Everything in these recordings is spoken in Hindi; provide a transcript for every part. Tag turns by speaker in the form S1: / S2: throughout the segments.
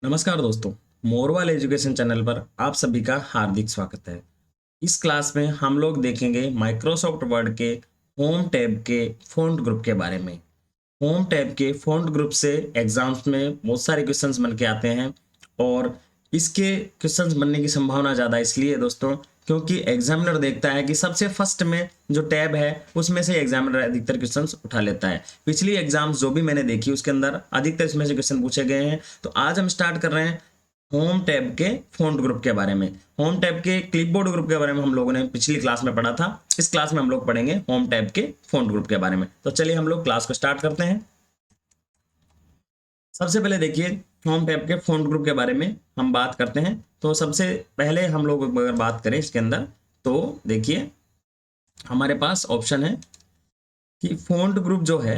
S1: नमस्कार दोस्तों। मोरवाल एजुकेशन चैनल पर आप सभी का हार्दिक स्वागत है। इस क्लास में हम लोग देखेंगे माइक्रोसॉफ्ट वर्ड के होम टैब के फॉन्ट ग्रुप के बारे में। होम टैब के फॉन्ट ग्रुप से एग्जाम्स में बहुत सारे क्वेश्चंस बन के आते हैं और इसके क्वेश्चंस बनने की संभावना ज़्यादा इसलिए है दोस्तों, क्योंकि एग्जामिनर देखता है कि सबसे फर्स्ट में जो टैब है उसमें से एग्जामिनर अधिकतर क्वेश्चंस उठा लेता है। पिछली एग्जाम्स जो भी मैंने देखी उसके अंदर अधिकतर इसमें से क्वेश्चन पूछे गए हैं। तो आज हम स्टार्ट कर रहे हैं होम टैब के फॉन्ट ग्रुप के बारे में। होम टैब के क्लिपबोर्ड ग्रुप के बारे में हम लोगों ने पिछली क्लास में पढ़ा था। इस क्लास में हम लोग पढ़ेंगे होम टैब के फॉन्ट ग्रुप के बारे में। तो चलिए हम लोग क्लास को स्टार्ट करते हैं। सबसे पहले देखिए होम टैब के फॉन्ट ग्रुप के बारे में हम बात करते हैं। तो सबसे पहले हम लोग अगर बात करें इसके अंदर तो देखिए हमारे पास ऑप्शन है कि फॉन्ट ग्रुप जो है,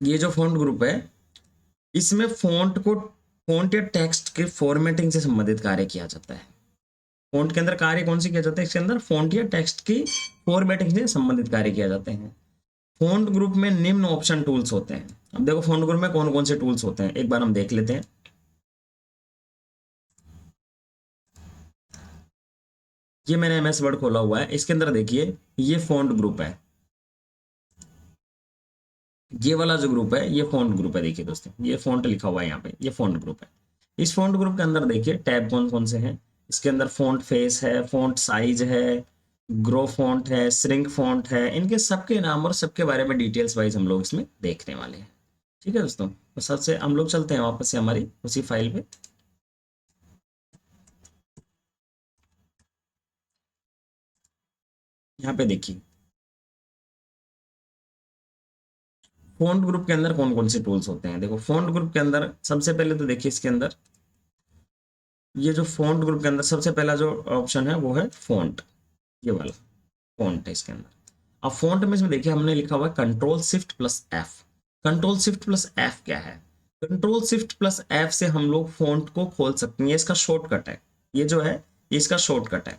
S1: ये जो फॉन्ट ग्रुप है इसमें फॉन्ट या टेक्स्ट के फॉर्मेटिंग से संबंधित कार्य किया जाता है। फॉन्ट के अंदर कार्य कौन से किया जाता है? इसके अंदर फॉन्ट या टेक्स्ट की फॉर्मेटिंग से संबंधित कार्य किया जाते हैं। फॉन्ट ग्रुप में निम्न ऑप्शन टूल्स होते हैं। अब देखो फॉन्ट ग्रुप में कौन कौन से टूल्स होते हैं एक बार हम देख लेते हैं। ये मैंने एमएस वर्ड खोला हुआ है, इसके अंदर देखिए ये फॉन्ट ग्रुप है। ये वाला जो ग्रुप है ये फॉन्ट ग्रुप है। देखिए दोस्तों ये फॉन्ट लिखा हुआ है यहाँ पे, ये फॉन्ट ग्रुप है। इस फॉन्ट ग्रुप के अंदर देखिए टैब कौन कौन से हैं। इसके अंदर फॉन्ट फेस है, फॉन्ट साइज है, ग्रो फॉन्ट है, श्रिंक फॉन्ट है। इनके सबके नाम और सबके बारे में डिटेल्स वाइज हम लोग इसमें देखने वाले हैं। ठीक है दोस्तों, तो सबसे हम लोग चलते हैं वापस से हमारी उसी फाइल पे। यहाँ पे देखिए फॉन्ट ग्रुप के अंदर कौन कौन से टूल्स होते हैं। देखो फॉन्ट ग्रुप के अंदर सबसे पहले तो देखिए इसके अंदर ये जो फॉन्ट ग्रुप के अंदर सबसे पहला जो ऑप्शन है वो है फॉन्ट। ये वाला फॉन्ट है इसके अंदर। अब फॉन्ट में इसमें देखिए हमने लिखा हुआ है control shift plus F. Control shift plus F क्या है? कंट्रोल शिफ्ट प्लस एफ से हम लोग फॉन्ट को खोल सकते हैं। इसका शॉर्टकट है, ये जो है ये इसका शॉर्टकट है।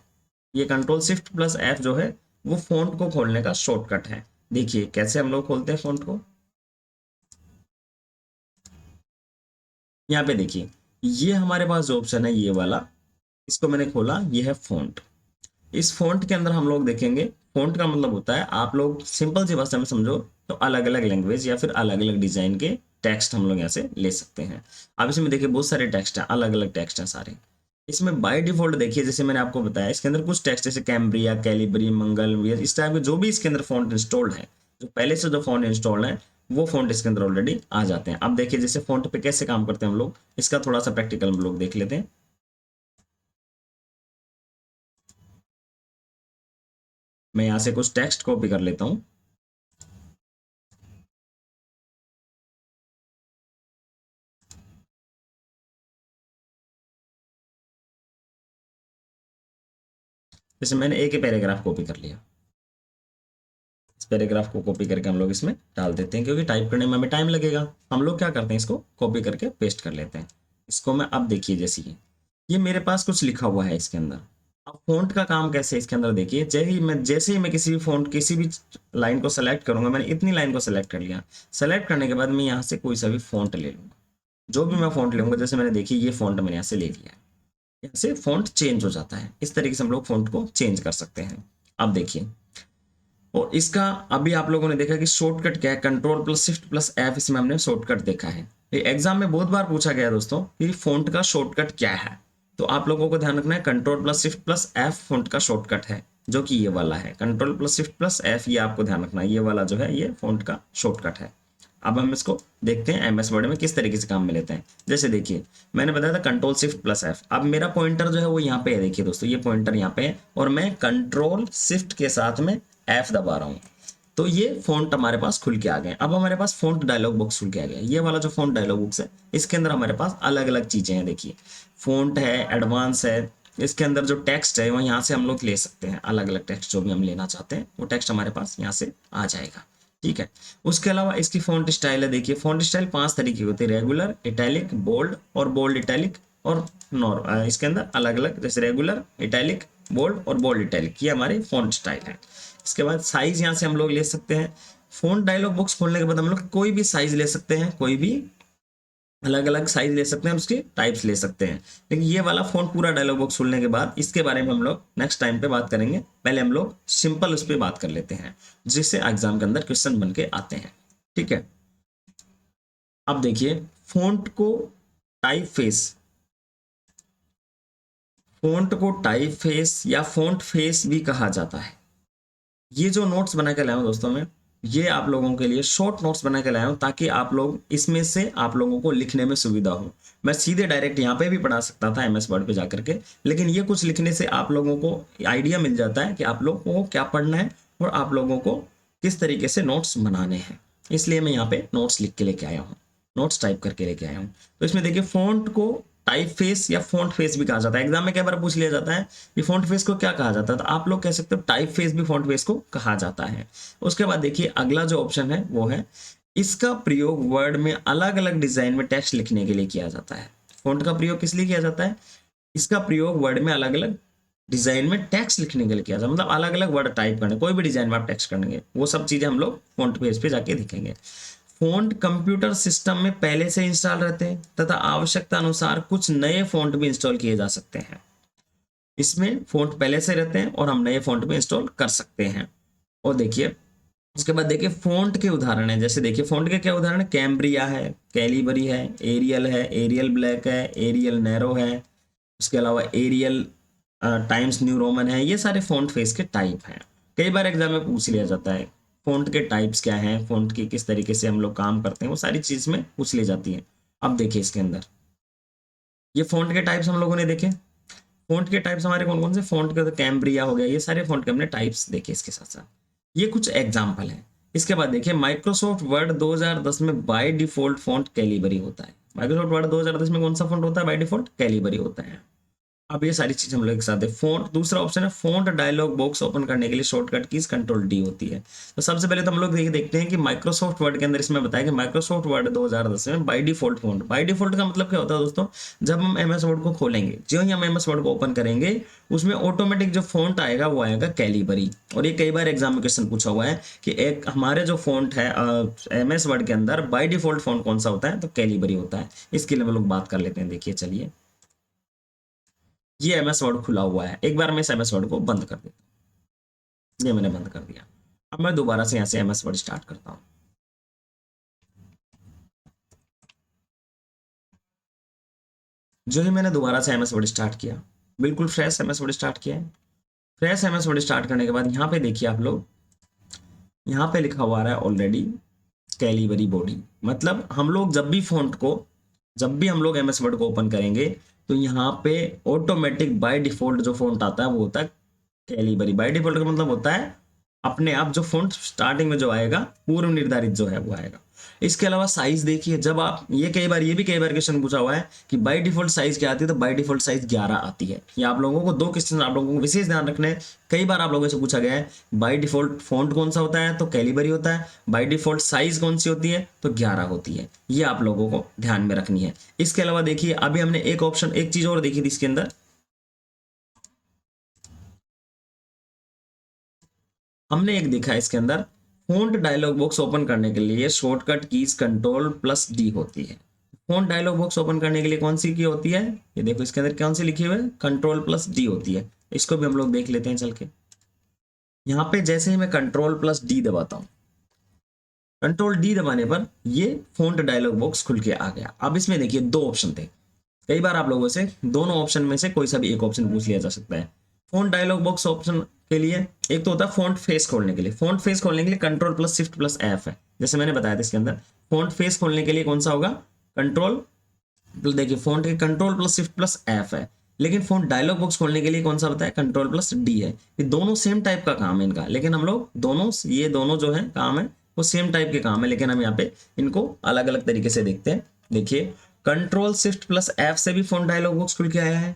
S1: ये कंट्रोल शिफ्ट प्लस एफ जो है वो फॉन्ट को खोलने का शॉर्टकट है। देखिए कैसे हम लोग खोलते हैं फॉन्ट को। यहाँ पे देखिए ये हमारे पास जो ऑप्शन है ये वाला, इसको मैंने खोला, ये है फॉन्ट। इस फॉन्ट के अंदर हम लोग देखेंगे, फॉन्ट का मतलब होता है, आप लोग सिंपल सी भाषा में समझो तो अलग अलग लैंग्वेज या फिर अलग अलग डिजाइन के टेक्स्ट हम लोग यहाँ से ले सकते हैं। अब इसमें देखिए बहुत सारे टेक्स्ट हैं, अलग अलग टेक्स्ट हैं सारे। इसमें बाय डिफॉल्ट देखिए जैसे मैंने आपको बताया इसके अंदर कुछ टेक्स्ट जैसे कैम्ब्रिया, कैलिबरी, मंगल, वियर, इस टाइप के जो भी इसके अंदर फॉन्ट इंस्टॉल्ड है, जो पहले से जो फॉन्ट इंस्टॉल्ड है वो फॉन्ट इसके अंदर ऑलरेडी आ जाते हैं। अब देखिए जैसे फॉन्ट पे कैसे काम करते हैं हम लोग, इसका थोड़ा सा प्रैक्टिकल हम लोग देख लेते हैं। मैं यहाँ से कुछ टेक्स्ट कॉपी कर लेता हूँ। जैसे मैंने एक ही पैराग्राफ कॉपी कर लिया, इस पैराग्राफ को कॉपी करके हम लोग इसमें डाल देते हैं, क्योंकि टाइप करने में हमें टाइम लगेगा। हम लोग क्या करते हैं इसको कॉपी करके पेस्ट कर लेते हैं। इसको मैं अब देखिए जैसे ये मेरे पास कुछ लिखा हुआ है इसके अंदर। अब फॉन्ट का काम कैसे है इसके अंदर देखिए, जैसे ही मैं किसी भी फॉन्ट किसी भी लाइन को सेलेक्ट करूंगा, मैंने इतनी लाइन को सेलेक्ट कर लिया। सेलेक्ट करने के बाद मैं यहाँ से कोई सा भी फॉन्ट ले लूंगा, जो भी मैं फॉन्ट लूंगा, जैसे मैंने देखिए ये फॉन्ट मैंने यहाँ से ले लिया है, यहाँ से फॉन्ट चेंज हो जाता है। इस तरीके से हम लोग फॉन्ट को चेंज कर सकते हैं। अब देखिए और इसका अभी आप लोगों ने देखा कि शॉर्टकट क्या है, control plus shift plus F, इसमें हमने शॉर्टकट देखा है। ये एग्जाम में बहुत बार पूछा गया है दोस्तों कि फॉन्ट का शॉर्टकट क्या है। तो आप लोगों को ध्यान रखना है control plus shift plus F font का शॉर्टकट है, जो कि ये वाला है। Control plus shift plus F, ये आपको ध्यान रखना है, ये वाला जो है ये फॉन्ट का शॉर्टकट है। अब हम इसको देखते हैं एमएस वर्ड में किस तरीके से काम में लेते हैं। जैसे देखिए मैंने बताया था कंट्रोल शिफ्ट प्लस एफ। अब मेरा पॉइंटर जो है वो यहाँ पे है, देखिए दोस्तों ये पॉइंटर यहाँ पे है और मैं कंट्रोल शिफ्ट के साथ में एफ दबा रहा हूँ। तो ये फॉन्ट हमारे पास खुल के आ गए। अब हमारे पास फॉन्ट डायलॉग बॉक्स खुल के आ गया। ये वाला जो फॉन्ट डायलॉग बॉक्स है इसके अंदर हमारे पास अलग अलग चीजें हैं। देखिए फॉन्ट है, एडवांस है, इसके अंदर जो टेक्स्ट है वो यहाँ से हम लोग ले सकते हैं। अलग अलग टेक्स्ट जो भी हम लेना चाहते हैं वो टेक्स्ट हमारे पास यहाँ से आ जाएगा। ठीक है, उसके अलावा इसकी फॉन्ट स्टाइल है। देखिए फॉन्ट स्टाइल 5 तरीके की होती है, रेगुलर, इटैलिक, बोल्ड और बोल्ड इटैलिक और नॉर्मल। इसके अंदर अलग अलग जैसे रेगुलर, इटैलिक, बोल्ड और बोल्ड इटैलिक, ये हमारे फॉन्ट स्टाइल है। इसके बाद साइज यहाँ से हम लोग ले सकते हैं। फॉन्ट डायलॉग बॉक्स खोलने के बाद हम लोग कोई भी साइज ले सकते हैं, कोई भी अलग अलग साइज ले सकते हैं, उसके टाइप्स ले सकते हैं। लेकिन ये वाला फ़ॉन्ट पूरा डायलॉग बॉक्स खुलने के बाद इसके बारे में हम लोग नेक्स्ट टाइम पे बात करेंगे। पहले हम लोग सिंपल उस पर बात कर लेते हैं, जिससे एग्जाम के अंदर क्वेश्चन बन के आते हैं। ठीक है, अब देखिए फ़ॉन्ट को टाइप फेस, फ़ॉन्ट को टाइप फेस या फ़ॉन्ट फेस भी कहा जाता है। ये जो नोट्स बना के लाया हूँ दोस्तों मैं, ये आप लोगों के लिए शॉर्ट नोट्स बना के लाया हूँ, ताकि आप लोग इसमें से आप लोगों को लिखने में सुविधा हो। मैं सीधे डायरेक्ट यहाँ पे भी पढ़ा सकता था MS वर्ड पे जा करके, लेकिन ये कुछ लिखने से आप लोगों को आइडिया मिल जाता है कि आप लोगों को क्या पढ़ना है और आप लोगों को किस तरीके से नोट्स बनाने हैं। इसलिए मैं यहाँ पे नोट्स लिख के लेके आया हूँ, नोट्स टाइप करके लेके आया हूँ। तो इसमें देखिए फ़ॉन्ट को टाइप फेस या फ़ॉन्ट फेस भी कहा जाता है। एग्जाम में कई बार पूछ लिया जाता है कि फ़ॉन्ट फेस को क्या कहा जाता है, तो आप लोग कह सकते हो टाइप फेस भी फ़ॉन्ट फेस को कहा जाता है। उसके बाद देखिए अगला जो ऑप्शन है वो है, इसका प्रयोग वर्ड में अलग अलग डिजाइन में टेक्स्ट लिखने के लिए किया जाता है। फ़ॉन्ट का प्रयोग किस लिए किया जाता है? इसका प्रयोग वर्ड में अलग अलग डिजाइन में टेक्स्ट लिखने के लिए किया जाता है, मतलब अलग अलग वर्ड टाइप करने, कोई भी डिजाइन में आप टेक्स्ट करेंगे वो सब चीजें हम लोग फ़ॉन्ट पेज पे जाके दिखेंगे। फ़ॉन्ट कंप्यूटर सिस्टम में पहले से इंस्टॉल रहते हैं तथा आवश्यकता अनुसार कुछ नए फ़ॉन्ट भी इंस्टॉल किए जा सकते हैं। इसमें फ़ॉन्ट पहले से रहते हैं और हम नए फ़ॉन्ट भी इंस्टॉल कर सकते हैं। और देखिए उसके बाद देखिए फ़ॉन्ट के उदाहरण है, जैसे देखिए फ़ॉन्ट के क्या उदाहरण है, कैम्ब्रिया है, कैलिबरी है, एरियल है, एरियल ब्लैक है, एरियल नैरो है, उसके अलावा एरियल टाइम्स न्यू रोमन है। ये सारे फ़ॉन्ट फेस के टाइप हैं। कई बार एग्जाम में पूछ लिया जाता है फ़ॉन्ट के टाइप्स क्या हैं, फ़ॉन्ट की किस तरीके से हम लोग काम करते हैं, वो सारी चीज़ में पूछ ली जाती है। अब देखिए इसके अंदर ये फ़ॉन्ट के टाइप्स हम लोगों ने देखे। फ़ॉन्ट के टाइप्स हमारे कौन कौन से, फ़ॉन्ट के तो कैम्ब्रिया हो गया, ये सारे फ़ॉन्ट के हमने टाइप्स देखे इसके साथ साथ। ये कुछ एग्जाम्पल है। इसके बाद देखिए माइक्रोसॉफ्ट वर्ड 2010 में बाय डिफ़ॉल्ट फ़ॉन्ट कैलिबरी होता है। माइक्रोसॉफ्ट वर्ड 2010 में कौन सा फ़ॉन्ट होता है? बाय डिफ़ॉल्ट कैलिबरी होता है। अब ये सारी चीज हम लोग एक साथ है। फ़ॉन्ट दूसरा ऑप्शन है, फ़ॉन्ट डायलॉग बॉक्स ओपन करने के लिए शॉर्टकट कीज कंट्रोल डी होती है। तो सबसे पहले तो हम लोग देखते हैं कि माइक्रोसॉफ्ट वर्ड के अंदर इसमें बताया कि माइक्रोसॉफ्ट वर्ड 2010 में by default font, by default का मतलब क्या होता है दोस्तों, जब हम MS वर्ड को खोलेंगे, जो ही हम MS वर्ड को ओपन करेंगे उसमें ऑटोमेटिक जो फ़ॉन्ट आएगा वो आएगा कैलिबरी। और ये कई बार एग्जाम में क्वेश्चन पूछा हुआ है कि एक हमारे जो फ़ॉन्ट है MS वर्ड के अंदर बाय डिफॉल्ट फ़ॉन्ट कौन सा होता है, तो कैलिबरी होता है। इसके लिए हम लोग बात कर लेते हैं। देखिए चलिए ये MS वर्ड खुला हुआ है, एक बार मैं इस MS वर्ड को बंद कर देता हूँ। ये मैंने बंद कर दिया। अब मैं दोबारा से यहाँ से MS वर्ड स्टार्ट करता हूँ। जो ही मैंने दोबारा से MS वर्ड स्टार्ट किया, बिल्कुल फ्रेश MS वर्ड स्टार्ट किया है। फ्रेश MS वर्ड स्टार्ट करने के बाद यहाँ पे देखिए आप लोग, यहाँ पे लिखा हुआ है ऑलरेडी कैलिबरी बॉडी। मतलब हम लोग जब भी फ़ॉन्ट को, जब भी हम लोग MS वर्ड को ओपन करेंगे तो यहाँ पे ऑटोमेटिक बाय डिफॉल्ट जो फ़ॉन्ट आता है वो होता है कैलिबरी। बाय डिफॉल्ट का मतलब होता है अपने आप जो फ़ॉन्ट स्टार्टिंग में जो आएगा पूर्व निर्धारित जो है वो आएगा। इसके अलावा साइज देखिए, जब आप ये कई बार, ये भी कई बार क्वेश्चन पूछा हुआ है कि बाय डिफॉल्ट साइज क्या आती है, तो बाय डिफॉल्ट साइज 11 आती है। ये आप लोगों को दो क्वेश्चन आप लोगों को विशेष ध्यान रखना है। कई बार आप लोगों से पूछा गया है बाय डिफॉल्ट फॉन्ट कौन सा होता है, तो कैलिबरी होता है। बाय डिफॉल्ट साइज कौन सी होती है, तो 11 होती है। ये आप लोगों को ध्यान में रखनी है। इसके अलावा देखिए अभी हमने एक ऑप्शन, एक चीज और देखी थी इसके अंदर, हमने एक देखा है इसके अंदर, फ़ॉन्ट डायलॉग बॉक्स ओपन करने के लिए शॉर्टकट कीज कंट्रोल+D होती है। फ़ॉन्ट डायलॉग बॉक्स ओपन करने के लिए कौन सी की होती है, ये देखो इसके अंदर कौन सी लिखी हुई है, कंट्रोल+D होती है। इसको भी हम लोग देख लेते हैं चल के। यहाँ पे जैसे ही मैं कंट्रोल+D दबाता हूँ, कंट्रोल D दबाने पर ये फ़ॉन्ट डायलॉग बॉक्स खुल के आ गया। अब इसमें देखिए दो ऑप्शन थे। कई बार आप लोगों से दोनों ऑप्शन में से कोई सा भी एक ऑप्शन पूछ लिया जा सकता है। फ़ॉन्ट डायलॉग बॉक्स ऑप्शन के लिए एक तो होता है फ़ॉन्ट फेस खोलने के लिए। फ़ॉन्ट फेस खोलने के लिए कंट्रोल+Shift+F है, जैसे मैंने बताया था इसके अंदर। फ़ॉन्ट फेस खोलने के लिए कौन सा होगा, कंट्रोल, देखिए फ़ॉन्ट के कंट्रोल+Shift+F है। लेकिन फ़ॉन्ट डायलॉग बॉक्स खोलने के लिए कौन सा बताया, कंट्रोल+D है। ये दोनों सेम टाइप का काम है इनका, लेकिन हम लोग दोनों, ये दोनों जो है काम है वो सेम टाइप के काम है, लेकिन हम यहाँ पे इनको अलग अलग तरीके से देखते हैं। देखिए कंट्रोल+Shift+F से भी फ़ॉन्ट डायलॉग बॉक्स खुल के आया है,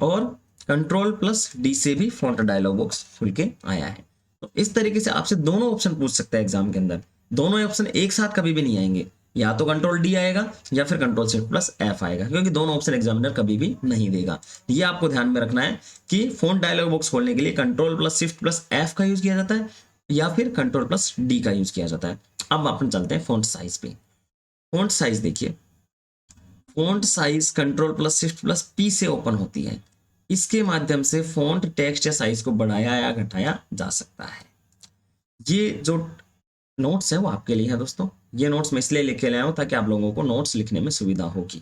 S1: और कंट्रोल+D से भी फ़ॉन्ट डायलॉग बॉक्स खुल के आया है। तो इस तरीके से आपसे दोनों ऑप्शन पूछ सकता है एग्जाम के अंदर। दोनों ऑप्शन एक साथ कभी भी नहीं आएंगे, या तो कंट्रोल D आएगा या फिर कंट्रोल+Shift+F आएगा, क्योंकि दोनों ऑप्शन एग्जामिनर कभी भी नहीं देगा। ये आपको ध्यान में रखना है कि फ़ॉन्ट डायलॉग बॉक्स खोलने के लिए कंट्रोल+Shift+F का यूज किया जाता है या फिर कंट्रोल+D का यूज किया जाता है। अब अपन चलते हैं फ़ॉन्ट साइज पे। फ़ॉन्ट साइज देखिए, font size control plus shift plus P से ओपन होती है। इसके माध्यम से फ़ॉन्ट टेक्स्ट या साइज को बढ़ाया या घटाया जा सकता है। ये जो नोट्स है वो आपके लिए है दोस्तों। ये नोट्स मैं इसलिए लिख के लाया हूँ ताकि आप लोगों को नोट्स लिखने में सुविधा होगी।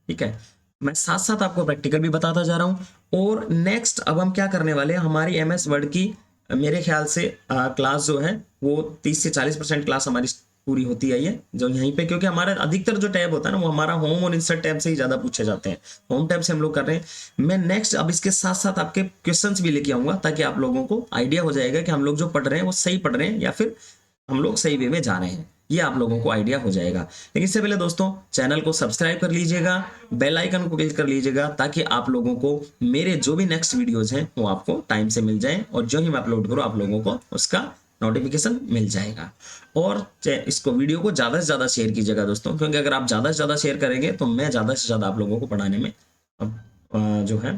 S1: ठीक है, मैं साथ साथ आपको प्रैक्टिकल भी बताता जा रहा हूँ। और नेक्स्ट अब हम क्या करने वाले हैं, हमारी एमएस वर्ड की मेरे ख्याल से क्लास जो है वो 30 से 40% क्लास हमारी पूरी होती है ये जो यहीं पे, क्योंकि हमारा अधिकतर जो टैब होता है ना वो हमारा होम और इंसर्ट टैब से ही ज़्यादा पूछे जाते हैं। होम टैब से हम लोग कर रहे हैं। मैं नेक्स्ट अब इसके साथ साथ आपके क्वेश्चंस भी लेके आऊँगा ताकि आप लोगों को आइडिया हो जाएगा कि हम लोग जो पढ़ रहे हैं वो सही पढ़ रहे हैं या फिर हम लोग सही वे में जा रहे हैं, ये आप लोगों को आइडिया हो जाएगा। लेकिन इससे पहले दोस्तों चैनल को सब्सक्राइब कर लीजिएगा, बेल आइकन को क्लिक कर लीजिएगा ताकि आप लोगों को मेरे जो भी नेक्स्ट वीडियोज हैं वो आपको टाइम से मिल जाए और जो ही मैं अपलोड करूँ आप लोगों को उसका नोटिफिकेशन मिल जाएगा। और इसको वीडियो को ज़्यादा से ज़्यादा शेयर कीजिएगा दोस्तों, क्योंकि अगर आप ज़्यादा से ज़्यादा शेयर करेंगे तो मैं ज़्यादा से ज़्यादा आप लोगों को पढ़ाने में जो है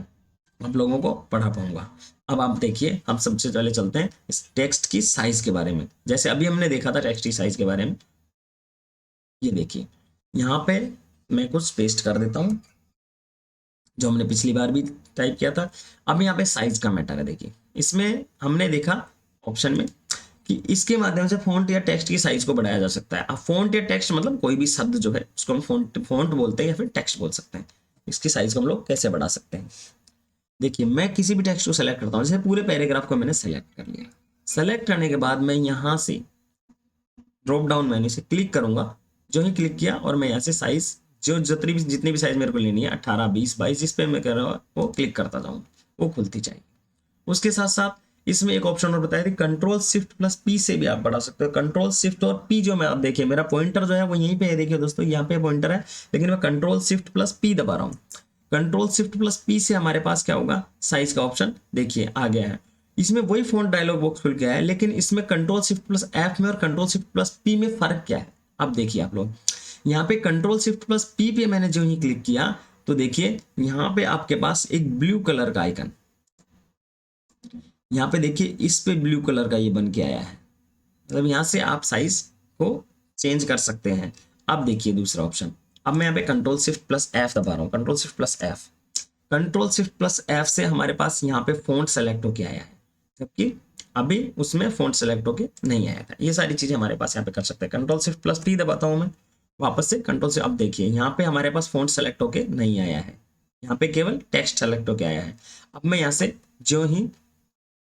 S1: आप लोगों को पढ़ा पाऊंगा। अब आप देखिए, हम सबसे पहले चलते हैं इस टेक्स्ट की साइज के बारे में। जैसे अभी हमने देखा था टेक्स्ट की साइज के बारे में, ये देखिए यहाँ पे मैं कुछ पेस्ट कर देता हूँ जो हमने पिछली बार भी टाइप किया था। अब यहाँ पे साइज का मैटर है। देखिए इसमें हमने देखा ऑप्शन में कि इसके माध्यम से फॉन्ट या टेक्स्ट की साइज को बढ़ाया जा सकता है। अब फॉन्ट या टेक्स्ट मतलब कोई भी शब्द जो है उसको हम फॉन्ट बोलते हैं या फिर टेक्स्ट बोल सकते हैं। इसकी साइज को हम लोग कैसे बढ़ा सकते हैं, देखिए मैं किसी भी टेक्स्ट को सेलेक्ट करता हूँ। जैसे पूरे पैराग्राफ को मैंने सेलेक्ट कर लिया। सेलेक्ट करने के बाद मैं यहाँ से ड्रॉप डाउन मेन्यू से क्लिक करूंगा। जो ही क्लिक किया और मैं यहाँ से साइज जो जितनी भी साइज मेरे को लेनी है 18, 20, 22 जिस पे मैं कर रहा हूँ वो क्लिक करता जाऊँ, वो खुलती जाएगी। उसके साथ साथ इसमें एक ऑप्शन और बताया थी, कंट्रोल शिफ्ट प्लस पी से भी आप बढ़ा सकते हो। कंट्रोल शिफ्ट और पी जो मैं आप देखिए मेरा पॉइंटर जो है वो यहीं पे है। देखिए दोस्तों यहाँ पे पॉइंटर है, लेकिन मैं कंट्रोल शिफ्ट प्लस पी दबा रहा हूँ। कंट्रोल शिफ्ट प्लस पी से हमारे पास क्या होगा, साइज का ऑप्शन देखिए आ गया है। इसमें वही फ़ॉन्ट डायलॉग बॉक्स खुल गया है, लेकिन इसमें कंट्रोल शिफ्ट प्लस एफ में और कंट्रोल शिफ्ट प्लस पी में फर्क क्या है। अब देखिए आप लोग यहाँ पे कंट्रोल शिफ्ट प्लस पी पे मैंने जो ही क्लिक किया तो देखिए यहाँ पे आपके पास एक ब्लू कलर का आइकन, यहाँ पे देखिए इस पे ब्लू कलर का ये बन के आया है। मतलब यहाँ से आप साइज को चेंज कर सकते हैं। अब देखिए दूसरा ऑप्शन, अब मैं यहाँ पे कंट्रोल शिफ्ट प्लस एफ दबा रहा हूँ। Control shift plus F, control shift plus F से हमारे पास यहाँ पे फ़ॉन्ट सेलेक्ट होके आया है, जबकि अभी उसमें फ़ॉन्ट सेलेक्ट होके नहीं आया था। ये सारी चीज़ें हमारे पास यहाँ पे कर सकते हैं। कंट्रोल शिफ्ट प्लस पी दबाता हूँ मैं वापस से कंट्रोल से। अब देखिए यहाँ पे हमारे पास फ़ॉन्ट सेलेक्ट होके नहीं आया है, यहाँ पे केवल टेक्स्ट सेलेक्ट होके आया है। अब मैं यहाँ से जो ही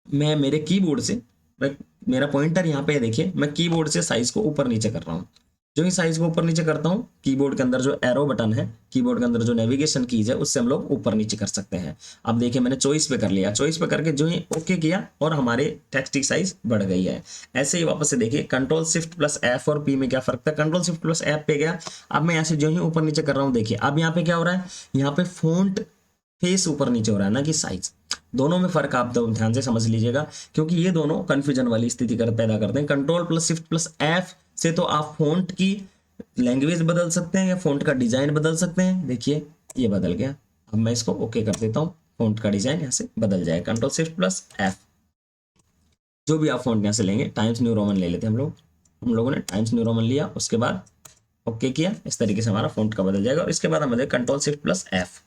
S1: मैं मेरे कीबोर्ड से मेरा पॉइंटर यहाँ पे देखिए, मैं कीबोर्ड से साइज को ऊपर नीचे कर रहा हूँ। जो ही साइज को ऊपर नीचे करता हूँ, कीबोर्ड के अंदर जो एरो बटन है, कीबोर्ड के अंदर जो नेविगेशन कीज है उससे हम लोग ऊपर नीचे कर सकते हैं। अब देखिए मैंने चॉइस पे कर लिया, चॉइस पे करके जो ही ओके किया और हमारे टेक्स्ट की साइज बढ़ गई है। ऐसे ही वापस से देखिए कंट्रोल शिफ्ट प्लस एफ और पी में क्या फर्क था। कंट्रोल शिफ्ट प्लस एफ पे गया, अब मैं यहाँ से जो ही ऊपर नीचे कर रहा हूँ देखिए अब यहाँ पे क्या हो रहा है, यहाँ पे फ़ॉन्ट फेस ऊपर नीचे हो रहा है ना कि साइज। दोनों में फर्क आप तो ध्यान से समझ लीजिएगा, क्योंकि ये दोनों कंफ्यूजन वाली स्थिति पैदा करते हैं। Control plus shift plus F से तो आप फ़ॉन्ट की लैंग्वेज बदल सकते हैं या फ़ॉन्ट का डिज़ाइन बदल सकते हैं। देखिए ये बदल गया। अब मैं इसको ओके कर देता हूँ, फ़ॉन्ट का डिज़ाइन यहाँ से बदल जाएगा। कंट्रोल शिफ्ट प्लस एफ, जो भी आप फ़ॉन्ट यहाँ से लेंगे, टाइम्स न्यू रोमन ले लेते हैं हम लोगों ने टाइम्स न्यू रोमन लिया, उसके बाद ओके किया। इस तरीके से हमारा फ़ॉन्ट का बदल जाएगा। और इसके बाद हम control shift plus F,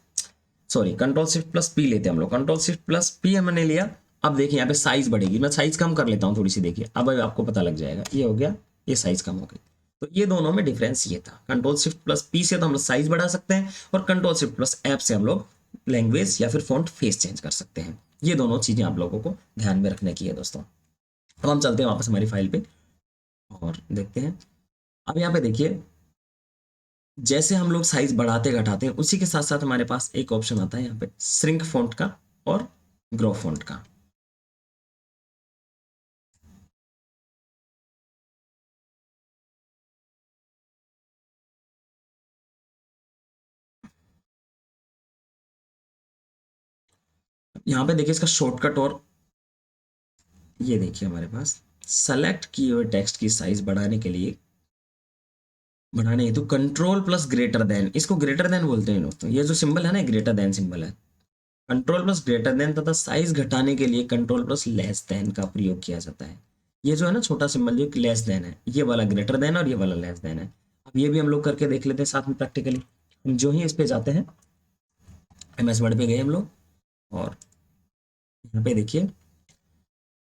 S1: sorry control shift plus P लेते हैं हम लोग। कंट्रोल शिफ्ट प्लस पी हमने लिया। अब देखिए यहाँ पे साइज बढ़ेगी, मैं साइज कम कर लेता हूँ थोड़ी सी। देखिए अब आपको पता लग जाएगा, ये हो गया, ये साइज कम हो गई। तो ये दोनों में डिफरेंस ये था। कंट्रोल शिफ्ट प्लस पी से तो हम लोग साइज बढ़ा सकते हैं और कंट्रोल शिफ्ट प्लस एफ से हम लोग लैंग्वेज या फिर फॉन्ट फेस चेंज कर सकते हैं। ये दोनों चीज़ें आप लोगों को ध्यान में रखने की है दोस्तों। अब हम चलते हैं वापस हमारी फाइल पे और देखते हैं। अब यहाँ पे देखिए जैसे हम लोग साइज बढ़ाते घटाते हैं उसी के साथ साथ हमारे पास एक ऑप्शन आता है यहाँ पे श्रिंक फॉन्ट का और ग्रो फॉन्ट का। यहाँ पे देखिए इसका शॉर्टकट, और ये देखिए हमारे पास सेलेक्ट किए हुए टेक्स्ट की साइज बढ़ाने के लिए बढ़ाने तो कंट्रोल प्लस ग्रेटर देन, इसको ग्रेटर देन बोलते हैं दोस्तों। ये जो सिंबल है ना ग्रेटर देन सिंबल है। कंट्रोल प्लस ग्रेटर देन तथा साइज घटाने के लिए कंट्रोल प्लस लेस देन का प्रयोग किया जाता है। ये जो है ना छोटा सिंबल जो लेस देन है, ये वाला ग्रेटर देन और ये वाला लेस देन है। अब ये भी हम लोग करके देख लेते हैं साथ में प्रैक्टिकली। जो ही इस पे जाते हैं, MS वर्ड पे गए हम लोग, और यहाँ पे देखिए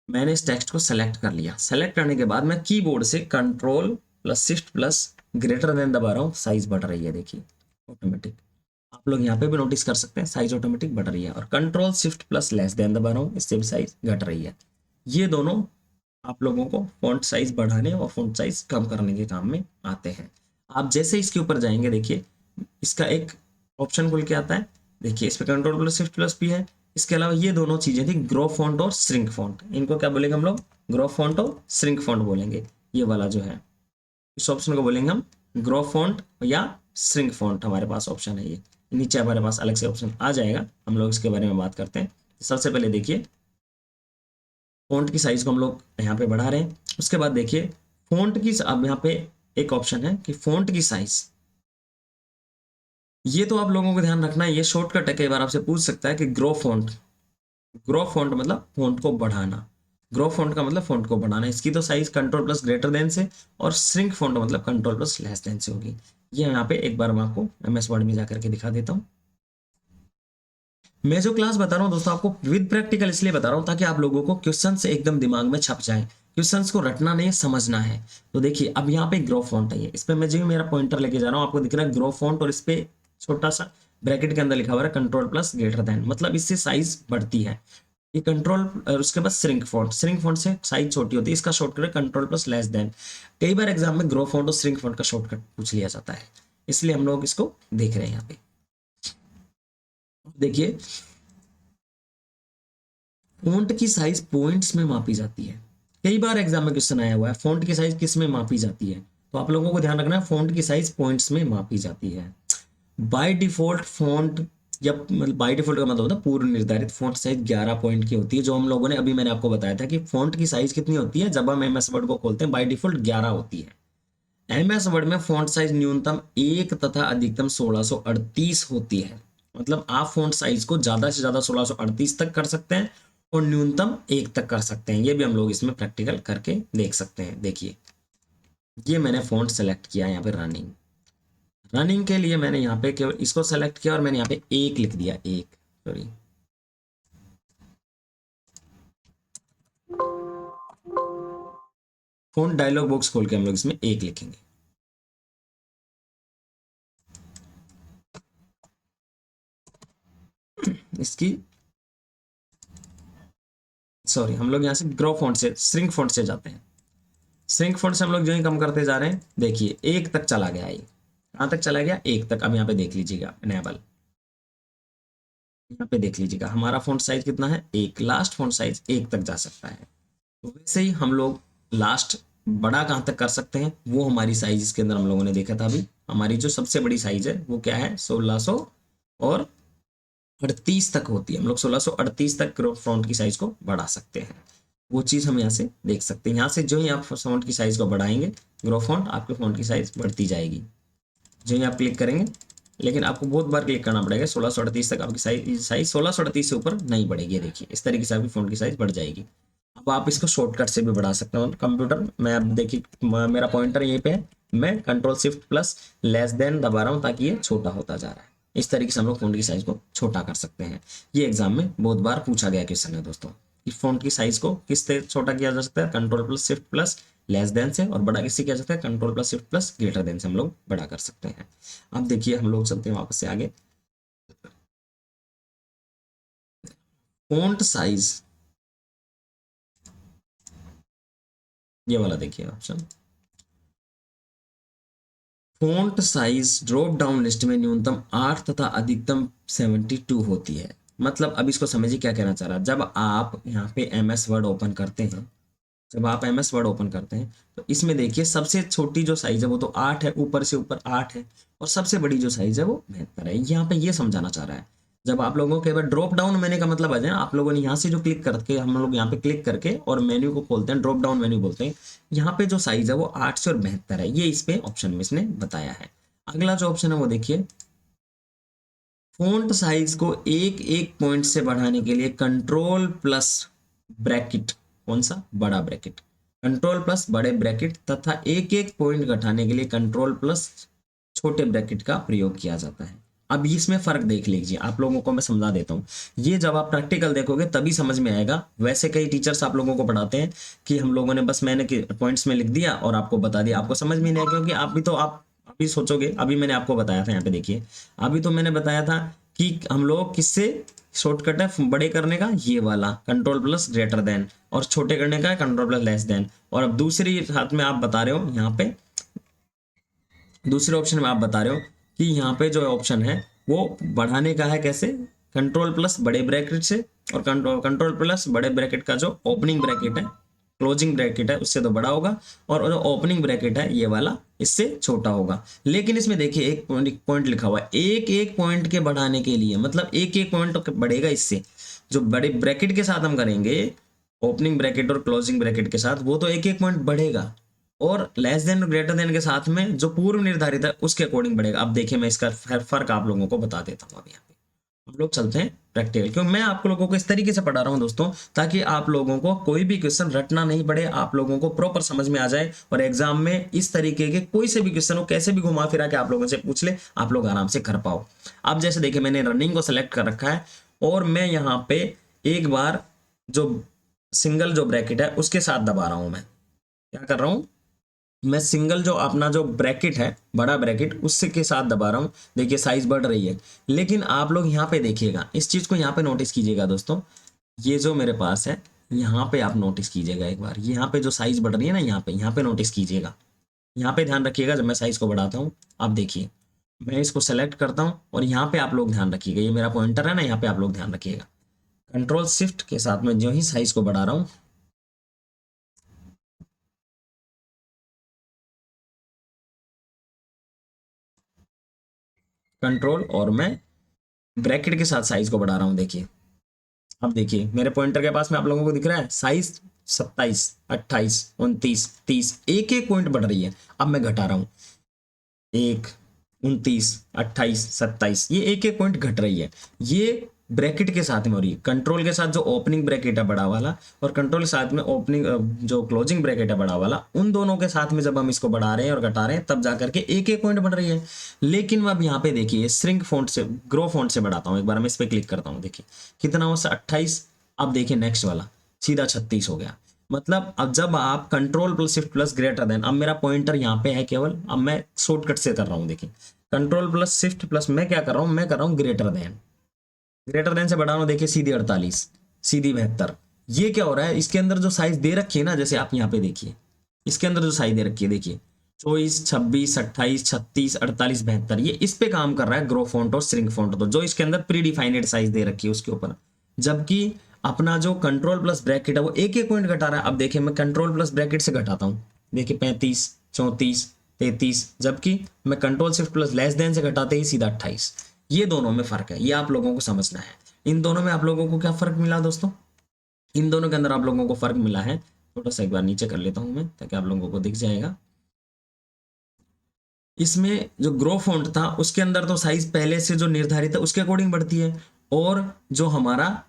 S1: मैंने इस टेक्स्ट को सेलेक्ट कर लिया। सेलेक्ट करने के बाद मैं कीबोर्ड से control plus shift plus greater than दबा रहा हूँ, साइज बढ़ रही है देखिए ऑटोमेटिक। आप लोग यहाँ पे भी नोटिस कर सकते हैं साइज ऑटोमेटिक बढ़ रही है, और control shift plus less than दबा रहा हूँ, इससे भी साइज घट रही है। ये दोनों आप लोगों को फॉन्ट साइज बढ़ाने और फॉन्ट साइज कम करने के काम में आते हैं। आप जैसे इसके ऊपर जाएंगे देखिए इसका एक ऑप्शन खुल के आता है, देखिए इस पर कंट्रोल प्लस शिफ्ट प्लस भी है। इसके अलावा ये दोनों चीजें थी, ग्रो फॉन्ट और श्रिंक फॉन्ट, इनको क्या बोलेंगे हम लोग, ग्रो फॉन्ट और श्रिंक फॉन्ट बोलेंगे। ये वाला जो है इस ऑप्शन को बोलेंगे हम ग्रो फॉन्ट या श्रिंक फॉन्ट, हमारे पास ऑप्शन है ये, नीचे हमारे पास अलग से ऑप्शन आ जाएगा, हम लोग इसके बारे में बात करते हैं। सबसे पहले देखिए फॉन्ट की साइज को हम लोग यहाँ पे बढ़ा रहे हैं। उसके बाद देखिए फॉन्ट की, अब यहाँ पे एक ऑप्शन है कि फॉन्ट की साइज, ये तो आप लोगों को ध्यान रखना है, ये शॉर्टकट है, कई बार आपसे पूछ सकता है कि ग्रो फॉन्ट, ग्रो फॉन्ट मतलब फॉन्ट को बढ़ाना, ग्रो फॉन्ट का मतलब फॉन्ट को बढ़ाना, इसकी तो size control plus greater than से, और श्रिंक फॉन्ट मतलब कंट्रोल प्लस लेस देन से होगी। ये यहाँ पे एक बार मैं आपको MS वर्ड में जाकर के दिखा देता हूँ। मैं जो क्लास बता रहा हूँ दोस्तों आपको विद प्रैक्टिकल इसलिए बता रहा हूँ ताकि आप लोगों को क्वेश्चन से एकदम दिमाग में छप जाए, क्वेश्चंस को रटना नहीं समझना है। तो देखिए अब यहाँ पे ग्रो फॉन्ट है, इस पे मैं जो मेरा पॉइंटर लेके जा रहा हूँ आपको दिख रहा है ग्रो फॉन्ट, और इस पे छोटा सा ब्रैकेट के अंदर लिखा हुआ है कंट्रोल प्लस ग्रेटर देन, मतलब इससे साइज बढ़ती है। ये कंट्रोल और उसके बाद श्रिंक फॉन्ट, श्रिंक फॉन्ट से साइज छोटी होती है, इसका शॉर्टकट है कंट्रोल प्लस लेस देन। कई बार एग्जाम में ग्रो फॉन्ट और श्रिंक फॉन्ट का शॉर्टकट पूछ लिया जाता है, इसलिए हम लोग इसको देख रहे हैं यहाँ पे। देखिए फॉन्ट की साइज पॉइंट्स में मापी जाती है, कई बार एग्जाम में क्वेश्चन आया हुआ है फॉन्ट की साइज किस में मापी जाती है, तो आप लोगों को ध्यान रखना है फॉन्ट की साइज पॉइंट्स में मापी जाती है। बाय डिफॉल्ट फॉन्ट, या मतलब बाय डिफॉल्ट का मतलब होता है पूर्व निर्धारित फॉन्ट साइज 11 पॉइंट की होती है, जो हम लोगों ने अभी मैंने आपको बताया था कि फॉन्ट की साइज कितनी होती है जब हम MS वर्ड को खोलते हैं, बाय डिफॉल्ट 11 होती है। MS वर्ड में फॉन्ट साइज न्यूनतम 1 तथा अधिकतम 1638 होती है, मतलब आप फॉन्ट साइज को ज्यादा से ज्यादा 1638 तक कर सकते हैं और न्यूनतम 1 तक कर सकते हैं। ये भी हम लोग इसमें प्रैक्टिकल करके देख सकते हैं। देखिए ये मैंने फॉन्ट सेलेक्ट किया यहाँ पे रनिंग, रनिंग के लिए मैंने यहाँ पे केवल इसको सेलेक्ट किया और मैंने यहाँ पे 1 लिख दिया, 1 सॉरी, फॉन्ट डायलॉग बॉक्स खोल के हम लोग इसमें 1 लिखेंगे। इसकी सॉरी हम लोग यहाँ से ग्रो फॉन्ट से श्रिंक फॉन्ट से जाते हैं, श्रिंक फॉन्ट से हम लोग जो ही कम करते जा रहे हैं, देखिए 1 तक चला गया, ये कहाँ तक चला गया, 1 तक। अब यहाँ पे देख लीजिएगा इनेबल, यहाँ पे देख लीजिएगा हमारा फॉन्ट साइज कितना है, 1, लास्ट फॉन्ट साइज 1 तक जा सकता है। तो वैसे ही हम लोग लास्ट बड़ा कहाँ तक कर सकते हैं, वो हमारी साइज इसके अंदर हम लोगों ने देखा था अभी, हमारी जो सबसे बड़ी साइज है वो क्या है 1638 तक होती है, हम लोग 1638 तक फॉन्ट की साइज को बढ़ा सकते हैं। वो चीज़ हम यहाँ से देख सकते हैं, यहाँ से जो ही आप फॉन्ट की साइज को बढ़ाएंगे ग्रो फॉन्ट, आपके फॉन्ट की साइज बढ़ती जाएगी जो ही आप क्लिक करेंगे, लेकिन आपको बहुत बार क्लिक करना पड़ेगा, 1638 तक आपकी साइज 1638 से ऊपर नहीं बढ़ेगी। देखिए इस तरीके से आपकी फॉन्ट की साइज बढ़ जाएगी। अब आप इसको शॉर्टकट से भी बढ़ा सकते हो कंप्यूटर में। अब देखिए मेरा पॉइंटर यहीं पे है, मैं control shift plus less than दबा रहा हूँ ताकि ये छोटा होता जा रहा है। इस तरीके से हम लोग फॉन्ट की साइज को छोटा कर सकते हैं। ये एग्जाम में बहुत बार पूछा गया क्वेश्चन है दोस्तों कि फॉन्ट की साइज को किससे छोटा किया जा सकता है, control plus shift plus less than से, और बड़ा किससे किया जाता है, control plus shift plus greater than से हम लोग बड़ा कर सकते हैं। अब देखिए हम लोग चलते हैं वापस से आगे, फॉन्ट साइज ये वाला देखिए option, font size drop down list में न्यूनतम 8 तथा अधिकतम 72 होती है। मतलब अब इसको समझिए क्या कहना चाह रहा है, जब आप यहाँ पे MS वर्ड ओपन करते हैं, जब आप MS वर्ड ओपन करते हैं तो इसमें देखिए सबसे छोटी जो साइज है वो तो 8 है, ऊपर से ऊपर 8 है, और सबसे बड़ी जो साइज है वो 72 है। यहाँ पे ये समझाना चाह रहा है, जब आप लोगों के बाद ड्रॉप डाउन मेन्यू का मतलब आ जाए, आप लोगों ने यहाँ से जो क्लिक करके हम लोग यहाँ पे क्लिक करके और मेन्यू को खोलते हैं, ड्रॉप डाउन मेन्यू बोलते हैं, यहाँ पे जो साइज है वो 8 से और 72 है, ये इस पे ऑप्शन में इसने बताया है। अगला जो ऑप्शन है वो देखिए, फॉन्ट साइज को एक एक पॉइंट से बढ़ाने के लिए कंट्रोल प्लस ब्रैकेट, कौन सा, बड़ा ब्रैकेट, कंट्रोल प्लस बड़े ब्रैकेट, तथा एक एक पॉइंट घटाने के लिए कंट्रोल प्लस छोटे ब्रैकेट का प्रयोग किया जाता है। अब इसमें फर्क देख लीजिए, आप लोगों को मैं समझा देता हूँ। ये जब आप प्रैक्टिकल देखोगे तभी समझ में आएगा। वैसे कई टीचर्स आप लोगों को पढ़ाते हैं कि हम लोगों ने बस मैंने पॉइंट्स में लिख दिया और आपको बता दिया, आपको समझ में नहीं आया, क्योंकि आप भी तो आप अभी सोचोगे, अभी मैंने आपको बताया था, यहाँ पे देखिए, अभी तो मैंने बताया था कि हम लोग किससे शॉर्टकट है बड़े करने का, ये वाला कंट्रोल प्लस ग्रेटर देन, और छोटे करने का कंट्रोल प्लस लेस देन। और अब दूसरी हाथ में आप बता रहे हो, यहाँ पे दूसरे ऑप्शन में आप बता रहे हो कि यहाँ पे जो ऑप्शन है वो बढ़ाने का है, कैसे, कंट्रोल प्लस बड़े ब्रैकेट से, और कंट्रोल प्लस बड़े ब्रैकेट का जो ओपनिंग ब्रैकेट है, क्लोजिंग ब्रैकेट है, उससे तो बड़ा होगा, और जो ओपनिंग ब्रैकेट है ये वाला इससे छोटा होगा। लेकिन इसमें देखिए एक पॉइंट लिखा हुआ है, एक एक पॉइंट के बढ़ाने के लिए, मतलब एक एक पॉइंट बढ़ेगा इससे। जो बड़े ब्रैकेट के साथ हम करेंगे, ओपनिंग ब्रैकेट और क्लोजिंग ब्रैकेट के साथ, वो तो एक एक पॉइंट बढ़ेगा, और लेस देन और ग्रेटर देन के साथ में जो पूर्व निर्धारित है उसके अकॉर्डिंग बढ़ेगा। अब देखिए मैं इसका फर्क आप लोगों को बता देता हूँ। अब यहाँ पे हम लोग चलते हैं प्रैक्टिकल, क्योंकि मैं आप लोगों को इस तरीके से पढ़ा रहा हूँ दोस्तों, ताकि आप लोगों को कोई भी क्वेश्चन रटना नहीं पड़े, आप लोगों को प्रॉपर समझ में आ जाए, और एग्जाम में इस तरीके के कोई से भी क्वेश्चन हो, कैसे भी घुमा फिरा के आप लोगों से पूछ ले, आप लोग आराम से कर पाओ। अब जैसे देखिए मैंने रनिंग को सेलेक्ट कर रखा है, और मैं यहाँ पे एक बार जो सिंगल जो ब्रैकेट है उसके साथ दबा रहा हूं, मैं क्या कर रहा हूं, मैं सिंगल जो अपना जो ब्रैकेट है, बड़ा ब्रैकेट, उससे के साथ दबा रहा हूं। देखिए साइज बढ़ रही है, लेकिन आप लोग यहाँ पे देखिएगा, इस चीज को यहाँ पे नोटिस कीजिएगा दोस्तों, ये जो मेरे पास है यहाँ पे आप नोटिस कीजिएगा एक बार, यहाँ पे जो साइज बढ़ रही है ना, यहाँ पे नोटिस कीजिएगा, यहाँ पे ध्यान रखिएगा। जब मैं साइज को बढ़ाता हूँ, आप देखिए मैं इसको सेलेक्ट करता हूँ, और यहाँ पे आप लोग ध्यान रखिएगा, ये मेरा पॉइंटर है ना, यहाँ पे आप लोग ध्यान रखिएगा, कंट्रोल शिफ्ट के साथ में जो ही साइज को बढ़ा रहा हूँ, कंट्रोल, और मैं ब्रैकेट के साथ साइज को बढ़ा रहा हूं। देखिए अब देखिए मेरे पॉइंटर के पास में आप लोगों को दिख रहा है साइज 27, 28, 29, 30, एक एक पॉइंट बढ़ रही है। अब मैं घटा रहा हूं, 1, 29, 28, 27, ये एक एक पॉइंट घट रही है। ये ब्रैकेट के साथ में हो रही है, कंट्रोल के साथ जो ओपनिंग ब्रैकेट है बड़ा वाला, और कंट्रोल के साथ में ओपनिंग जो क्लोजिंग ब्रैकेट है बड़ा वाला, उन दोनों के साथ में जब हम इसको बढ़ा रहे हैं और घटा रहे हैं, तब जाकर के एक एक पॉइंट बढ़ रही है। लेकिन अब यहाँ पे देखिए श्रिंक फॉन्ट से, ग्रो फॉन्ट से बढ़ाता हूँ, एक बार मैं इस पर क्लिक करता हूँ, देखिए कितना हो, 28। अब देखिए नेक्स्ट वाला सीधा 36 हो गया। मतलब अब जब आप control plus shift plus greater than, अब मेरा पॉइंटर यहाँ पे है केवल, अब मैं शॉर्टकट से कर रहा हूँ, देखिए कंट्रोल प्लस शिफ्ट प्लस मैं क्या कर रहा हूँ, मैं कर रहा हूँ ग्रेटर देन, ग्रेटर देन से बढ़ा रहा हूँ, देखिए सीधी 48, सीधी 72। ये क्या हो रहा है, इसके अंदर जो साइज दे रखी है ना, जैसे आप यहाँ पे देखिए, इसके अंदर जो साइज दे रखी है, देखिए 24, 26, 28, 36, 48, 72, ये इस पे काम कर रहा है ग्रो फॉन्ट और श्रिंक फॉन्ट, तो जो इसके अंदर प्री डिफाइनेड साइज दे रखी है उसके ऊपर। जबकि अपना जो कंट्रोल प्लस ब्रैकेट है वो एक एक पॉइंट घटा रहा है। अब देखिए मैं कंट्रोल प्लस ब्रैकेट से घटाता हूँ, देखिए 35, 34, 33, जबकि मैं control shift plus less than से घटाते ही सीधा 28। ये दोनों में फर्क है, ये आप लोगों को समझना है। इन दोनों में आप लोगों को क्या फर्क मिला दोस्तों, इन दोनों के अंदर आप लोगों को फर्क मिला है। थोड़ा सा एक बार नीचे कर लेता हूं मैं, ताकि आप लोगों को दिख जाएगा। इसमें जो ग्रो फॉन्ट था उसके अंदर तो साइज पहले से जो निर्धारित है उसके अकॉर्डिंग बढ़ती है, और जो हमारा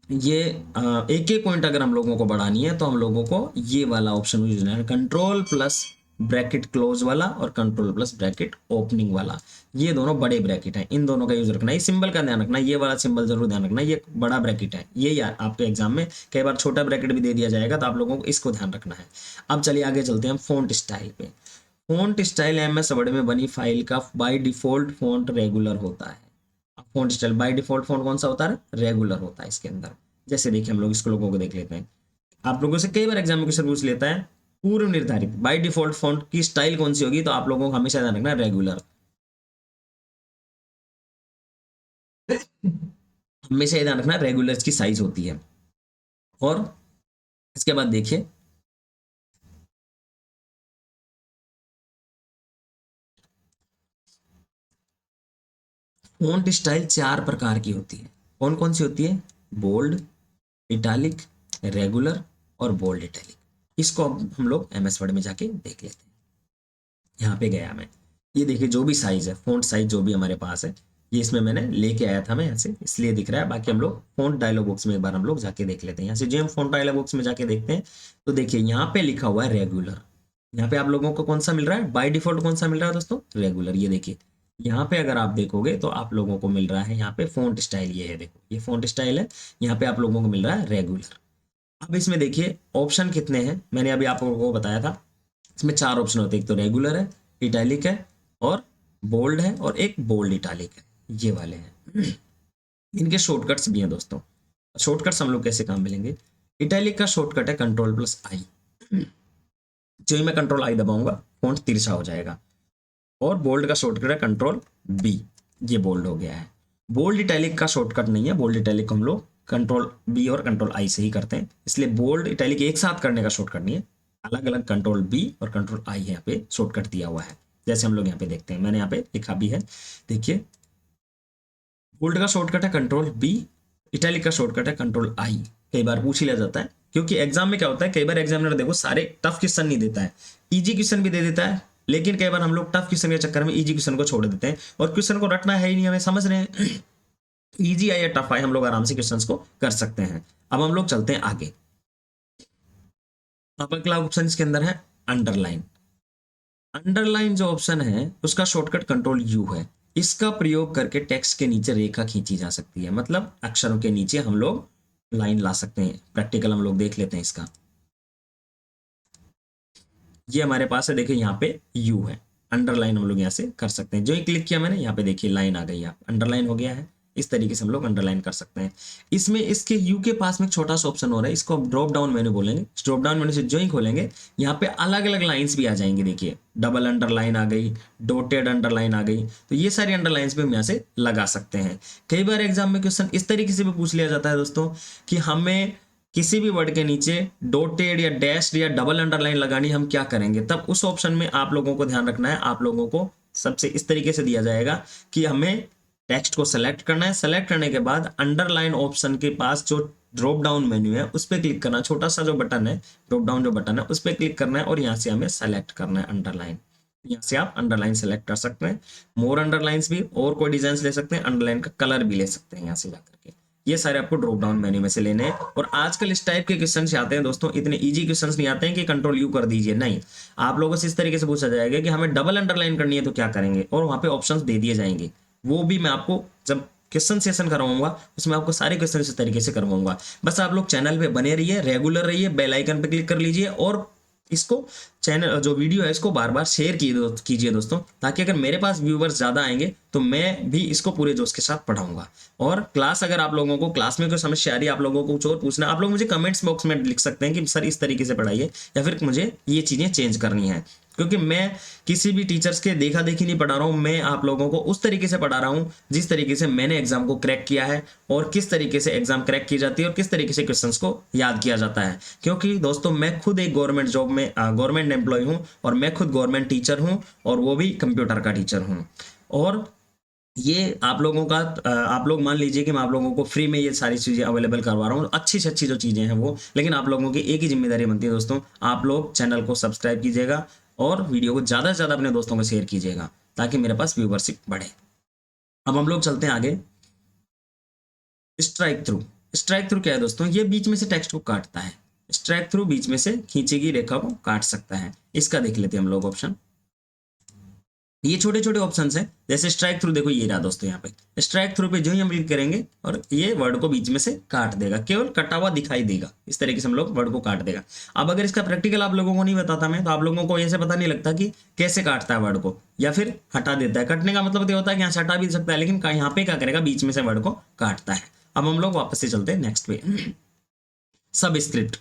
S1: ये एक एक पॉइंट अगर हम लोगों को बढ़ानी है, तो हम लोगों को ये वाला ऑप्शन यूज करना है, कंट्रोल प्लस ब्रैकेट क्लोज वाला और कंट्रोल प्लस ब्रैकेट ओपनिंग वाला। ये दोनों बड़े ब्रैकेट हैं, इन दोनों का यूज रखना है। सिंबल का ध्यान रखना, ये वाला सिंबल जरूर ध्यान रखना, ये बड़ा ब्रैकेट है, ये यार आपके एग्जाम में कई बार छोटा ब्रैकेट भी दे दिया जाएगा, तो आप लोगों को इसको ध्यान रखना है। अब चलिए आगे चलते हैं फॉन्ट स्टाइल पे। फॉन्ट स्टाइल MS वर्ड में बनी फाइल का बाय डिफॉल्ट फॉन्ट रेगुलर होता है। Font style by default font कौन सा होता है, रेगुलर होता है इसके अंदर। जैसे देखिए हम लोग इसको लोगों को देख लेते हैं, आप लोगों से कई बार एग्जाम में क्वेश्चन पूछ लेता है पूर्व निर्धारित बाय डिफॉल्ट फॉन्ट की स्टाइल कौन सी होगी, तो आप लोगों को हमेशा ध्यान रखना रेगुलर, हमेशा ध्यान रखना रेगुलर की साइज होती है। और इसके बाद देखिए फॉन्ट स्टाइल 4 प्रकार की होती है। कौन कौन सी होती है, बोल्ड, इटैलिक, रेगुलर और बोल्ड इटैलिक। इसको अब हम लोग MS वर्ड में जाके देख लेते हैं। यहाँ पे गया मैं, ये देखिए जो भी साइज है, फॉन्ट साइज जो भी हमारे पास है, ये इसमें मैंने लेके आया था मैं यहाँ से, इसलिए दिख रहा है। बाकी हम लोग फॉन्ट डायलॉग बॉक्स में एक बार हम लोग जाके देख लेते हैं। यहाँ से जो हम फॉन्ट डायलॉग बॉक्स में जाके देखते हैं, तो देखिए यहाँ पे लिखा हुआ है रेगुलर, यहाँ पे आप लोगों को कौन सा मिल रहा है बाय डिफॉल्ट, कौन सा मिल रहा है दोस्तों, रेगुलर। ये देखिए यहाँ पे अगर आप देखोगे तो आप लोगों को मिल रहा है यहाँ पे फ़ॉन्ट स्टाइल, ये है देखो, ये फ़ॉन्ट स्टाइल है। यहाँ पे आप लोगों को मिल रहा है रेगुलर। अब इसमें देखिए ऑप्शन कितने हैं, मैंने अभी आप लोगों को बताया था, इसमें 4 ऑप्शन होते हैं। एक तो रेगुलर है, इटैलिक है, और बोल्ड है, और एक बोल्ड इटैलिक है, ये वाले हैं। इनके शॉर्टकट्स भी हैं दोस्तों। शॉर्टकट्स हम लोग कैसे काम मिलेंगे, इटैलिक का शॉर्टकट है Ctrl+I। जो ही मैं Ctrl+I दबाऊंगा फॉन्ट तिरछा हो जाएगा। और बोल्ड का शॉर्टकट है Ctrl+B, ये बोल्ड हो गया है। बोल्ड इटैलिक का शॉर्टकट नहीं है, बोल्ड इटैलिक हम लोग Ctrl+B और Ctrl+I से ही करते हैं, इसलिए बोल्ड इटैलिक एक साथ करने का शॉर्टकट नहीं है, अलग अलग Ctrl+B और Ctrl+I यहाँ पे शॉर्टकट दिया हुआ है। जैसे हम लोग यहाँ पे देखते हैं, मैंने यहाँ पे लिखा भी है, देखिए बोल्ड का शॉर्टकट है Ctrl+B, इटैलिक का शॉर्टकट है Ctrl+I। कई बार पूछ ही लिया जाता है, क्योंकि एग्जाम में क्या होता है, कई बार एग्जामिनर देखो सारे टफ क्वेश्चन नहीं देता है, इजी क्वेश्चन भी दे देता है, लेकिन कई बार हम लोग टफ क्वेश्चन के चक्कर में इजी क्वेश्चन को छोड़ देते हैं, और क्वेश्चन को रटना है ही नहीं, हमें समझ रहे हैं इजी आए या टफ आए हम लोग आराम से क्वेश्चंस को कर सकते हैं। अब हम लोग चलते हैं आगे। अब अगला ऑप्शन इसके अंदर है अंडरलाइन। अंडरलाइन जो ऑप्शन है उसका शॉर्टकट Ctrl+U है। इसका प्रयोग करके टेक्स्ट के नीचे रेखा खींची जा सकती है, मतलब अक्षरों के नीचे हम लोग लाइन ला सकते हैं। प्रैक्टिकल हम लोग देख लेते हैं इसका। ये हमारे पास है, देखिए यहाँ पे U है, अंडरलाइन हम लोग यहाँ से कर सकते हैं। जो ही क्लिक किया मैंने, यहाँ पे देखिए लाइन आ गई, आप अंडरलाइन हो गया है। इस तरीके से हम लोग अंडरलाइन कर सकते हैं। इसमें इसके यू के पास में एक छोटा सा ऑप्शन हो रहा है, इसको ड्रॉप डाउन मेन्यू बोलेंगे। ड्रॉप डाउन मेन्यू से जो ही खोलेंगे, यहाँ पे अलग अलग लाइंस भी आ जाएंगी। देखिए डबल अंडरलाइन आ गई, डॉटेड अंडरलाइन आ गई, तो ये सारी अंडरलाइंस भी हम यहाँ से लगा सकते हैं। कई बार एग्जाम में क्वेश्चन इस तरीके से भी पूछ लिया जाता है दोस्तों, कि हमें किसी भी वर्ड के नीचे डॉटेड या डैश्ड या डबल अंडरलाइन लगानी, हम क्या करेंगे, तब उस ऑप्शन में आप लोगों को ध्यान रखना है, आप लोगों को सबसे इस तरीके से दिया जाएगा कि हमें टेक्स्ट को सेलेक्ट करना है। सेलेक्ट करने के बाद अंडरलाइन ऑप्शन के पास जो ड्रॉप डाउन मेन्यू है उस पर क्लिक करना, छोटा सा जो बटन है, ड्रॉप डाउन जो बटन है उस पर क्लिक करना है, और यहाँ से हमें सेलेक्ट करना है अंडरलाइन। यहाँ से आप अंडरलाइन सेलेक्ट कर सकते हैं। मोर अंडरलाइंस भी और कोई डिजाइन ले सकते हैं, अंडरलाइन का कलर भी ले सकते हैं यहाँ से जाकर के। ये सारे आपको ड्रॉप डाउन मेन्यू में से लेने हैं। और आजकल इस टाइप के क्वेश्चन आते हैं दोस्तों, इतने इजी क्वेश्चन नहीं आते हैं कि Ctrl+U कर दीजिए, नहीं, आप लोगों से इस तरीके से पूछा जाएगा कि हमें डबल अंडरलाइन करनी है तो क्या करेंगे, और वहां पे ऑप्शंस दे दिए जाएंगे। वो भी मैं आपको जब क्वेश्चन सेशन करवाऊंगा उसमें आपको सारे क्वेश्चन इस तरीके से करवाऊंगा। बस आप लोग चैनल पे बने रहिए, रेगुलर रहिए, बेल आइकन पे क्लिक कर लीजिए, और इसको चैनल जो वीडियो है इसको बार बार शेयर कीजिए दोस्तों, ताकि अगर मेरे पास व्यूवर्स ज़्यादा आएंगे तो मैं भी इसको पूरे जोश के साथ पढ़ाऊंगा। और क्लास अगर आप लोगों को क्लास में कोई समस्या आ रही है, आप लोगों को कुछ और पूछना, आप लोग मुझे कमेंट्स बॉक्स में लिख सकते हैं कि सर इस तरीके से पढ़ाइए, या फिर मुझे ये चीज़ें चेंज करनी है। क्योंकि मैं किसी भी टीचर्स के देखा देखी नहीं पढ़ा रहा हूँ, मैं आप लोगों को उस तरीके से पढ़ा रहा हूँ जिस तरीके से मैंने एग्जाम को क्रैक किया है, और किस तरीके से एग्जाम क्रैक की जाती है, और किस तरीके से क्वेश्चंस को याद किया जाता है। क्योंकि दोस्तों मैं खुद एक गवर्नमेंट जॉब में गवर्नमेंट एम्प्लॉय हूँ, और मैं खुद गवर्नमेंट टीचर हूँ, और वो भी कंप्यूटर का टीचर हूँ। और ये आप लोगों का आप लोग मान लीजिए कि मैं आप लोगों को फ्री में ये सारी चीज़ें अवेलेबल करवा रहा हूँ, अच्छी से अच्छी जो चीज़ें हैं वो, लेकिन आप लोगों की एक ही जिम्मेदारी बनती है दोस्तों, आप लोग चैनल को सब्सक्राइब कीजिएगा और वीडियो को ज़्यादा से ज़्यादा अपने दोस्तों को शेयर कीजिएगा, ताकि मेरे पास व्यूवरशिप बढ़े। अब हम लोग चलते हैं आगे। Strike through. स्ट्राइक थ्रू क्या है दोस्तों, ये बीच में से टेक्स्ट को काटता है। स्ट्राइक थ्रू बीच में से खींची गई रेखा को काट सकता है। इसका देख लेते हैं हम लोग ऑप्शन। ये छोटे छोटे ऑप्शंस हैं, जैसे स्ट्राइक थ्रू, देखो ये रहा दोस्तों, यहाँ पे स्ट्राइक थ्रू पे जो ही हम क्लिक करेंगे और ये वर्ड को बीच में से काट देगा, केवल कटा हुआ दिखाई देगा, इस तरीके से हम लोग वर्ड को काट देगा। अब अगर इसका प्रैक्टिकल आप लोगों को नहीं बताता मैं, तो आप लोगों को ऐसे पता नहीं लगता कि कैसे काटता है वर्ड को, या फिर हटा देता है। कटने का मतलब ये होता है कि यहाँ से हटा भी सकता है, लेकिन यहाँ पे क्या करेगा, बीच में से वर्ड को काटता है। अब हम लोग वापस से चलते हैं नेक्स्ट पे। सबस्क्रिप्ट।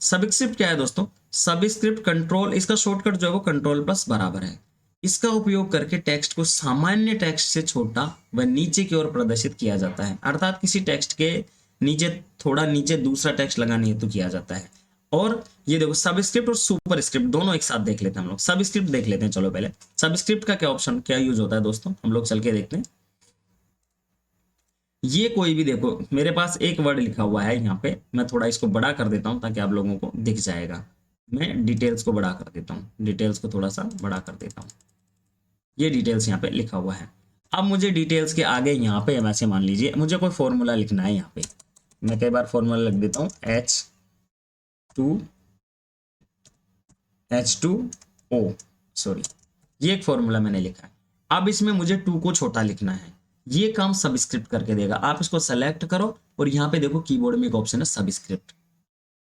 S1: सबस्क्रिप्ट क्या है दोस्तों, सबस्क्रिप्ट कंट्रोल, इसका शॉर्टकट जो है वो Ctrl+ बराबर है। इसका उपयोग करके टेक्स्ट को सामान्य टेक्स्ट से छोटा व नीचे की ओर प्रदर्शित किया जाता है, अर्थात किसी टेक्स्ट के नीचे थोड़ा नीचे दूसरा टेक्स्ट लगाने हेतु किया जाता है। और ये देखो सबस्क्रिप्ट और सुपर स्क्रिप्ट दोनों एक साथ देख लेते हैं हम लोग। सबस्क्रिप्ट देख लेते हैं, चलो पहले सबस्क्रिप्ट का क्या ऑप्शन क्या यूज होता है दोस्तों, हम लोग चल के देखते हैं। ये कोई भी देखो, मेरे पास एक वर्ड लिखा हुआ है यहाँ पे, मैं थोड़ा इसको बड़ा कर देता हूँ ताकि आप लोगों को दिख जाएगा। मैं डिटेल्स को बड़ा कर देता हूँ, डिटेल्स को थोड़ा सा बड़ा कर देता हूँ। ये डिटेल्स यहाँ पे लिखा हुआ है। अब मुझे डिटेल्स के आगे यहाँ पे वैसे मान लीजिए मुझे कोई फॉर्मूला लिखना है, यहाँ पे मैं कई बार फॉर्मूला लिख देता हूँ, H2 ओ सॉरी, ये एक फॉर्मूला मैंने लिखा है। अब इसमें मुझे टू को छोटा लिखना है, ये काम सबस्क्रिप्ट करके देगा। आप इसको सेलेक्ट करो और यहाँ पे देखो कीबोर्ड में एक ऑप्शन है सबस्क्रिप्ट,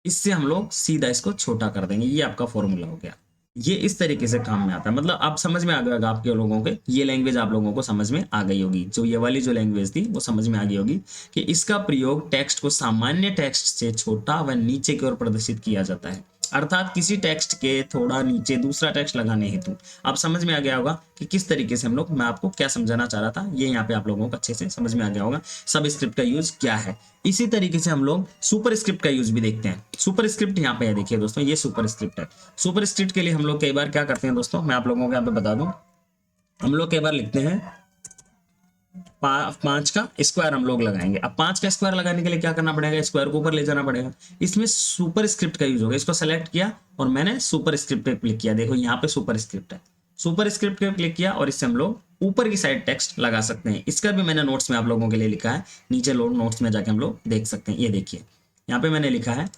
S1: इससे हम लोग सीधा इसको छोटा कर देंगे। ये आपका फॉर्मूला हो गया। ये इस तरीके से काम में आता है। मतलब आप समझ में आ गया होगा आपके लोगों के, ये लैंग्वेज आप लोगों को समझ में आ गई होगी। जो ये वाली जो लैंग्वेज थी वो समझ में आ गई होगी कि इसका प्रयोग टेक्स्ट को सामान्य टेक्स्ट से छोटा व नीचे की ओर प्रदर्शित किया जाता है, अर्थात किसी टेक्स्ट के थोड़ा नीचे दूसरा टेक्स्ट लगाने हेतु। आप समझ में आ गया होगा कि किस तरीके से हम लोग, मैं आपको क्या समझाना चाह रहा था, ये यहाँ पे आप लोगों को अच्छे से समझ में आ गया होगा सब स्क्रिप्ट का यूज क्या है। इसी तरीके से हम लोग सुपर स्क्रिप्ट का यूज भी देखते हैं। सुपर स्क्रिप्ट यहाँ पे है, देखिए दोस्तों, ये सुपर स्क्रिप्ट है। सुपर स्क्रिप्ट के लिए हम लोग कई बार क्या करते हैं दोस्तों, मैं आप लोगों को यहाँ पे बता दूं, हम लोग कई बार लिखते हैं 5 का स्क्वायर हम लोग लगाएंगे। अब 5 का स्क्वायर लगाने के लिए क्या करना पड़ेगा, स्क्वायर को ऊपर ले जाना पड़ेगा। इसमें सुपर स्क्रिप्ट का यूज होगा। इसको सेलेक्ट किया और मैंने सुपर स्क्रिप्ट पे क्लिक किया, देखो यहाँ पे सुपर स्क्रिप्ट है। सुपर स्क्रिप्ट पे क्लिक किया और इससे हम लोग ऊपर की साइड टेक्स्ट लगा सकते हैं। इसका भी मैंने नोट्स में आप लोगों के लिए लिखा है, नीचे लोड नोट्स में जाके हम लोग देख सकते हैं। ये देखिए यहाँ पे मैंने लिखा है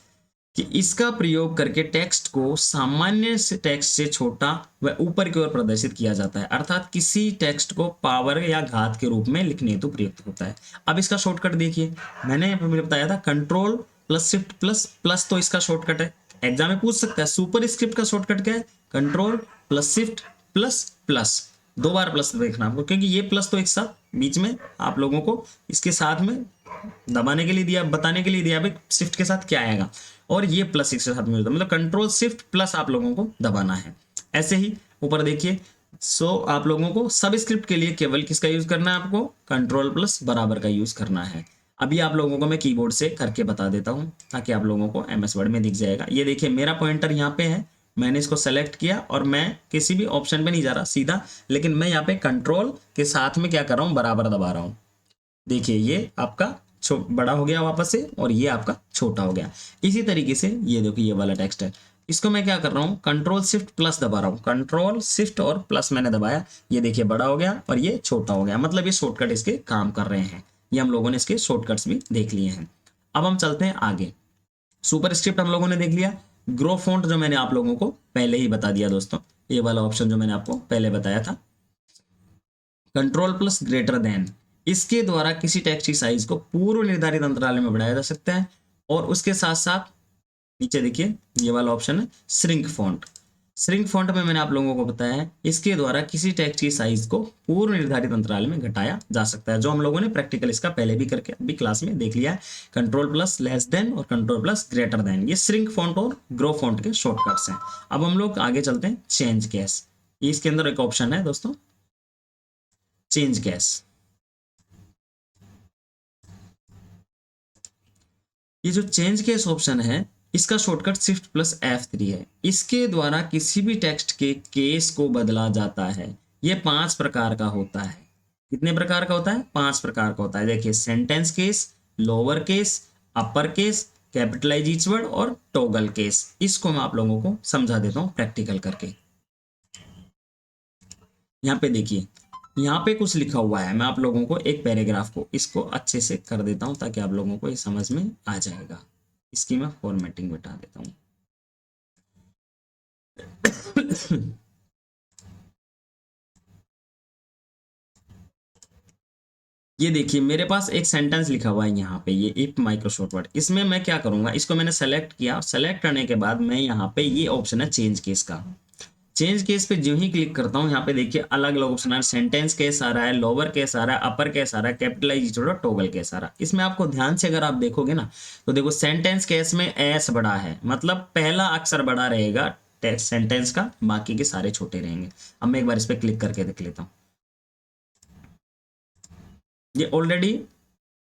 S1: कि इसका प्रयोग करके टेक्स्ट को सामान्य से टेक्स्ट से छोटा व ऊपर की ओर प्रदर्शित किया जाता है, अर्थात किसी टेक्स्ट को पावर या घात के रूप में लिखने हेतु प्रयुक्त होता है। अब इसका शॉर्टकट देखिए, मैंने बताया था control plus shift plus plus, तो इसका शॉर्टकट है। एग्जाम में पूछ सकता है सुपर स्क्रिप्ट का शॉर्टकट क्या है, control plus shift plus plus, 2 बार प्लस देखना आपको, क्योंकि ये प्लस तो एक साथ बीच में आप लोगों को इसके साथ में दबाने के लिए दिया, बताने के लिए दिया भाई शिफ्ट के साथ क्या आएगा, और ये प्लस एक साथ में, मतलब कंट्रोल शिफ्ट प्लस आप लोगों को दबाना है। ऐसे ही ऊपर देखिए, सो आप लोगों को सब स्क्रिप्ट के लिए केवल किसका यूज करना है, आपको कंट्रोल प्लस बराबर का यूज करना है। अभी आप लोगों को मैं कीबोर्ड से करके बता देता हूं ताकि आप लोगों को एमएस वर्ड में दिख जाएगा। ये देखिए मेरा पॉइंटर यहाँ पे है, मैंने इसको सेलेक्ट किया और मैं किसी भी ऑप्शन पे नहीं जा रहा सीधा, लेकिन मैं यहाँ पे कंट्रोल के साथ में क्या कर रहा हूँ, बराबर दबा रहा हूँ। देखिए ये आपका बड़ा हो गया वापस से और ये आपका छोटा हो गया। इसी तरीके से ये देखो ये वाला टेक्स्ट है, इसको मैं क्या कर रहा हूँ, कंट्रोल शिफ्ट प्लस दबा रहा हूँ, कंट्रोल शिफ्ट और प्लस मैंने दबाया, ये देखिए बड़ा हो गया और ये छोटा हो गया। मतलब ये शॉर्टकट इसके काम कर रहे हैं। ये हम लोगों ने इसके शॉर्टकट्स भी देख लिए हैं। अब हम चलते हैं आगे। सुपर स्क्रिप्ट हम लोगों ने देख लिया। ग्रो फॉन्ट जो मैंने आप लोगों को पहले ही बता दिया दोस्तों, ये वाला ऑप्शन जो मैंने आपको पहले बताया था, कंट्रोल प्लस ग्रेटर देन, इसके द्वारा किसी टेक्स्ट की साइज को पूर्व निर्धारित अंतराल में बढ़ाया जा सकता है। और उसके साथ साथ नीचे देखिए ये वाला ऑप्शन है श्रिंक फॉन्ट। श्रिंक फॉन्ट में मैंने आप लोगों को बताया है, इसके द्वारा किसी टेक्स्ट की साइज को पूर्व निर्धारित अंतराल में घटाया जा सकता है, जो हम लोगों ने प्रैक्टिकल इसका पहले भी करके अभी क्लास में देख लिया है। कंट्रोल प्लस लेस देन और कंट्रोल प्लस ग्रेटर देन, ये श्रिंक फॉन्ट और ग्रो फॉन्ट के शॉर्टकट्स हैं। अब हम लोग आगे चलते हैं चेंज केस। इसके अंदर एक ऑप्शन है दोस्तों चेंज केस। ये जो चेंज केस ऑप्शन है इसका शॉर्टकट शिफ्ट प्लस F3 है। इसके द्वारा किसी भी टेक्स्ट के केस को बदला जाता है। ये 5 प्रकार का होता है। कितने प्रकार का होता है, 5 प्रकार का होता है। देखिए sentence case, lower case, upper case, capitalise each word और टॉगल केस। इसको मैं आप लोगों को समझा देता हूँ प्रैक्टिकल करके। यहाँ पे देखिए यहाँ पे कुछ लिखा हुआ है, मैं आप लोगों को एक पैराग्राफ को इसको अच्छे से कर देता हूँ ताकि आप लोगों को ये समझ में आ जाएगा। इसकी मैं फॉर्मेटिंग बता देता हूँ। ये देखिए मेरे पास एक सेंटेंस लिखा हुआ है यहाँ पे, ये इफ माइक्रोसॉफ्ट वर्ड। इसमें मैं क्या करूंगा, इसको मैंने सेलेक्ट किया, सेलेक्ट करने के बाद मैं यहाँ पे ये ऑप्शन है चेंज केस का। चेंज केस पे जो ही क्लिक करता हूँ यहाँ पे देखिए अलग अलग ऑप्शन आ रहा है। सेंटेंस केस आ रहा है, लोअर केस आ रहा है, अपर केस आ रहा है, कैपिटलाइज और टॉगल केस आ रहा है। इसमें आपको ध्यान से अगर आप देखोगे ना तो देखो सेंटेंस केस में एस बड़ा है, मतलब पहला अक्षर बड़ा रहेगा सेंटेंस का, बाकी के सारे छोटे रहेंगे। अब मैं एक बार इस पर क्लिक करके देख लेता हूँ। ये ऑलरेडी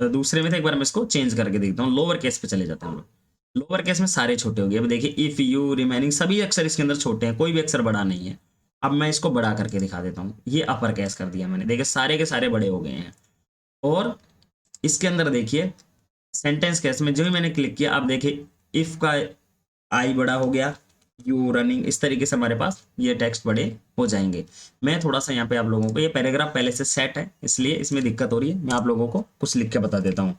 S1: दूसरे में था, एक बार मैं इसको चेंज करके देखता हूँ। लोअर केस पे चले जाते हैं हम लोग। लोअर केस में सारे छोटे हो गए। अब देखिए इफ यू रिमेनिंग सभी अक्षर इसके अंदर छोटे हैं, कोई भी अक्षर बड़ा नहीं है। अब मैं इसको बड़ा करके दिखा देता हूँ। ये अपर केस कर दिया मैंने, देखिए सारे के सारे बड़े हो गए हैं। और इसके अंदर देखिए सेंटेंस केस में जो ही मैंने क्लिक किया, अब देखिए इफ का आई बड़ा हो गया, यू रनिंग, इस तरीके से हमारे पास ये टेक्स्ट बड़े हो जाएंगे। मैं थोड़ा सा यहाँ पे आप लोगों को, ये पैराग्राफ पहले से सेट है इसलिए इसमें दिक्कत हो रही है, मैं आप लोगों को कुछ लिख के बता देता हूँ।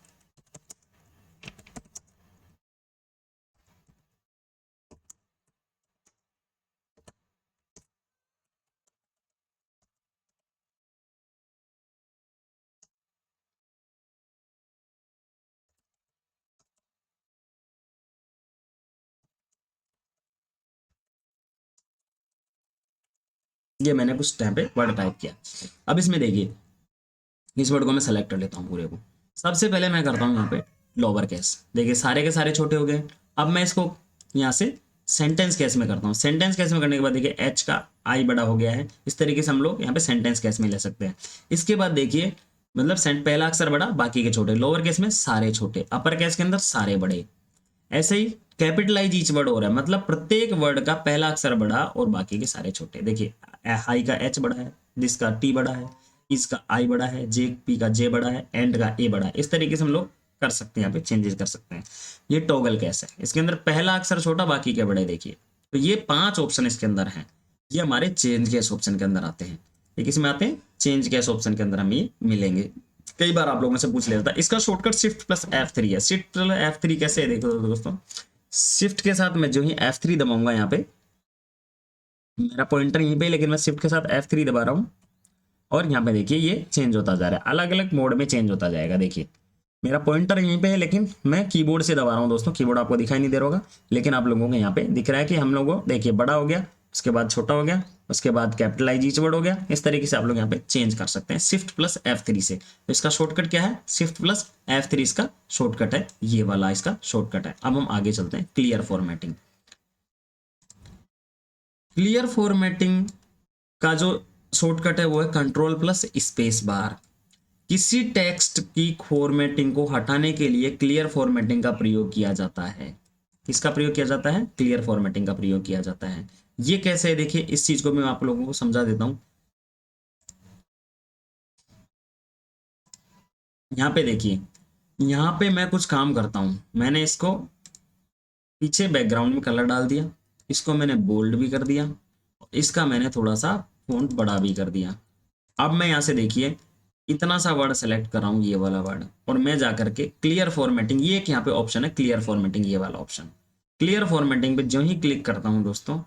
S1: ये मैंने कुछ टाइम पे वर्ड टाइप किया। अब इसमें देखिए इस वर्ड को मैं सेलेक्ट कर लेता हूँ पूरे को। सबसे पहले मैं करता हूँ यहाँ पे लोअर केस, देखिए सारे के सारे छोटे हो गए। अब मैं इसको यहाँ से सेंटेंस केस में करता हूँ। सेंटेंस केस में करने के बाद देखिए एच का आई बड़ा हो गया है। इस तरीके से हम लोग यहाँ पे सेंटेंस केस में ले सकते हैं। इसके बाद देखिए मतलब पहला अक्षर बड़ा बाकी के छोटे, लोअर केस में सारे छोटे, अपर केस के अंदर सारे बड़े। ऐसे ही कैपिटलाइज ईच वर्ड हो रहा है, मतलब प्रत्येक वर्ड का पहला अक्षर बड़ा और बाकी के सारे छोटे। देखिए हाई का एच बड़ा है, दिस का टी बड़ा है, इसका आई बड़ा है, जे पी का जे बड़ा है, एंड का ए बड़ा है। इस तरीके से हम लोग कर सकते हैं, यहाँ पे चेंजेस कर सकते हैं। ये टॉगल कैसे है, इसके अंदर पहला अक्षर छोटा बाकी के बड़े। देखिए तो ये 5 ऑप्शन इसके अंदर हैं, ये हमारे चेंज केस ऑप्शन के अंदर आते हैं। ये किस में आते हैं, चेंज केस ऑप्शन के अंदर हम ये मिलेंगे। कई बार आप लोगों से पूछ लेता है। इसका शॉर्टकट शिफ्ट प्लस F3 है। शिफ्ट प्लस F3 कैसे है देखो दोस्तों, शिफ्ट के साथ मैं जो ही F3 दबाऊंगा, यहाँ पे मेरा पॉइंटर यहीं पे, लेकिन मैं शिफ्ट के साथ F3 दबा रहा हूँ और यहाँ पे देखिए ये चेंज होता जा रहा है, अलग अलग मोड में चेंज होता जाएगा। देखिए मेरा पॉइंटर यहीं पे है लेकिन मैं कीबोर्ड से दबा रहा हूँ दोस्तों। कीबोर्ड आपको दिखाई नहीं दे रहा होगा, लेकिन आप लोगों को यहाँ पे दिख रहा है कि हम लोगों को देखिए बड़ा हो गया, उसके बाद छोटा हो गया, उसके बाद कैपिटलाइज ईच वर्ड हो गया। इस तरीके से आप लोग यहाँ पे चेंज कर सकते हैं शिफ्ट प्लस F3 से। तो इसका शॉर्टकट क्या है, शिफ्ट प्लस F3 इसका शॉर्टकट है, ये वाला इसका शॉर्टकट है। अब हम आगे चलते हैं, क्लियर फॉर्मेटिंग। क्लियर फॉर्मेटिंग का जो शॉर्टकट है वो है कंट्रोल प्लस स्पेस बार। किसी टेक्स्ट की फॉर्मेटिंग को हटाने के लिए क्लियर फॉर्मेटिंग का प्रयोग किया जाता है। किसका प्रयोग किया जाता है, क्लियर फॉर्मेटिंग का प्रयोग किया जाता है। ये कैसे है देखिए, इस चीज को मैं आप लोगों को समझा देता हूं। यहाँ पे देखिए, यहाँ पे मैं कुछ काम करता हूं, मैंने इसको पीछे बैकग्राउंड में कलर डाल दिया, इसको मैंने बोल्ड भी कर दिया, इसका मैंने थोड़ा सा फॉन्ट बड़ा भी कर दिया। अब मैं यहाँ से देखिए इतना सा वर्ड सेलेक्ट कर रहा हूँ, ये वाला वर्ड, और मैं जाकर के क्लियर फॉर्मेटिंग, ये एक यहाँ पे ऑप्शन है क्लियर फॉर्मेटिंग, ये वाला ऑप्शन। क्लियर फॉर्मेटिंग पे जो ही क्लिक करता हूँ दोस्तों,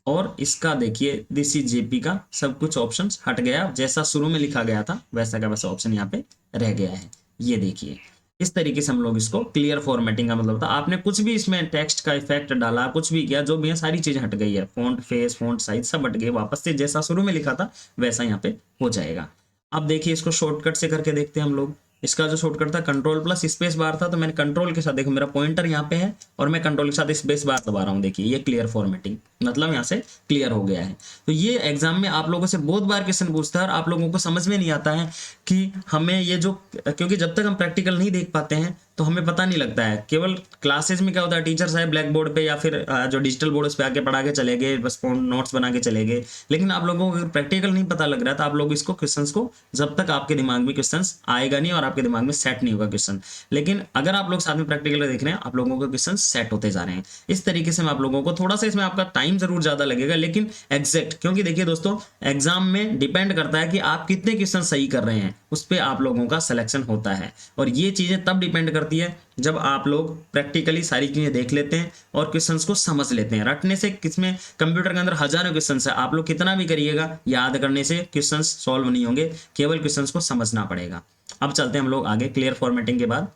S1: और इसका देखिए दिस इज जेपी का सब कुछ ऑप्शन हट गया, जैसा शुरू में लिखा गया था वैसा का वैसा ऑप्शन यहाँ पे रह गया है। ये देखिए इस तरीके से हम लोग इसको क्लियर फॉर्मेटिंग का मतलब था, आपने कुछ भी इसमें टेक्स्ट का इफेक्ट डाला, कुछ भी किया, जो भी है सारी चीजें हट गई है, फॉन्ट फेस फॉन्ट साइज सब हट गए, वापस से जैसा शुरू में लिखा था वैसा यहाँ पे हो जाएगा। अब देखिए इसको शॉर्टकट से करके देखते हैं हम लोग। इसका जो शॉर्टकट था कंट्रोल प्लस स्पेस बार था, तो मैंने कंट्रोल के साथ, देखो मेरा पॉइंटर यहाँ पे है और मैं कंट्रोल के साथ स्पेस बार दबा रहा हूँ। देखिए ये क्लियर फॉर्मेटिंग मतलब यहाँ से क्लियर हो गया है। तो ये एग्जाम में आप लोगों से बहुत बार क्वेश्चन पूछता है और आप लोगों को समझ में नहीं आता है कि हमें ये जो, क्योंकि जब तक हम प्रैक्टिकल नहीं देख पाते हैं तो हमें पता नहीं लगता है। केवल क्लासेस में क्या होता है, टीचर साहब ब्लैक बोर्ड पे या फिर जो डिजिटल बोर्ड उस पे आके पढ़ा के चले गए, बस नोट्स बना के चले गए, लेकिन आप लोगों को अगर प्रैक्टिकल नहीं पता लग रहा है तो आप लोग इसको क्वेश्चंस को, जब तक आपके दिमाग में क्वेश्चंस आएगा नहीं और आपके दिमाग में सेट नहीं होगा क्वेश्चन, लेकिन अगर आप लोग साथ में प्रैक्टिकल देख रहे हैं आप लोगों के क्वेश्चन सेट होते जा रहे हैं। इस तरीके से मैं आप लोगों को, थोड़ा सा इसमें आपका टाइम जरूर ज्यादा लगेगा लेकिन एग्जैक्ट, क्योंकि देखिए दोस्तों एग्जाम में डिपेंड करता है कि आप कितने क्वेश्चन सही कर रहे हैं, उस पर आप लोगों का सिलेक्शन होता है। और ये चीजें तब डिपेंड करती है जब आप लोग प्रैक्टिकली सारी चीजें देख लेते हैं और क्वेश्चंस को समझ लेते हैं। रटने से किसमें, कंप्यूटर के अंदर हजारों क्वेश्चंस है, आप लोग कितना भी करिएगा याद करने से क्वेश्चंस सॉल्व नहीं होंगे, केवल क्वेश्चंस को समझना पड़ेगा। अब चलते हैं हम लोग आगे, क्लियर फॉर्मेटिंग के बाद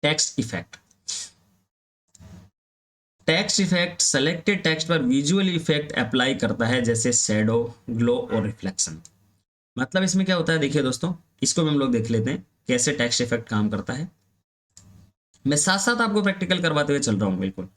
S1: text effect. Text effect selected text पर विजुअल इफेक्ट अप्लाई करता है, जैसे शैडो, ग्लो और रिफ्लेक्शन। मतलब इसमें क्या होता है देखिए दोस्तों, इसको भी हम लोग देख लेते हैं कैसे टेक्स्ट इफेक्ट काम करता है। मैं साथ साथ आपको प्रैक्टिकल करवाते हुए चल रहा हूँ बिल्कुल।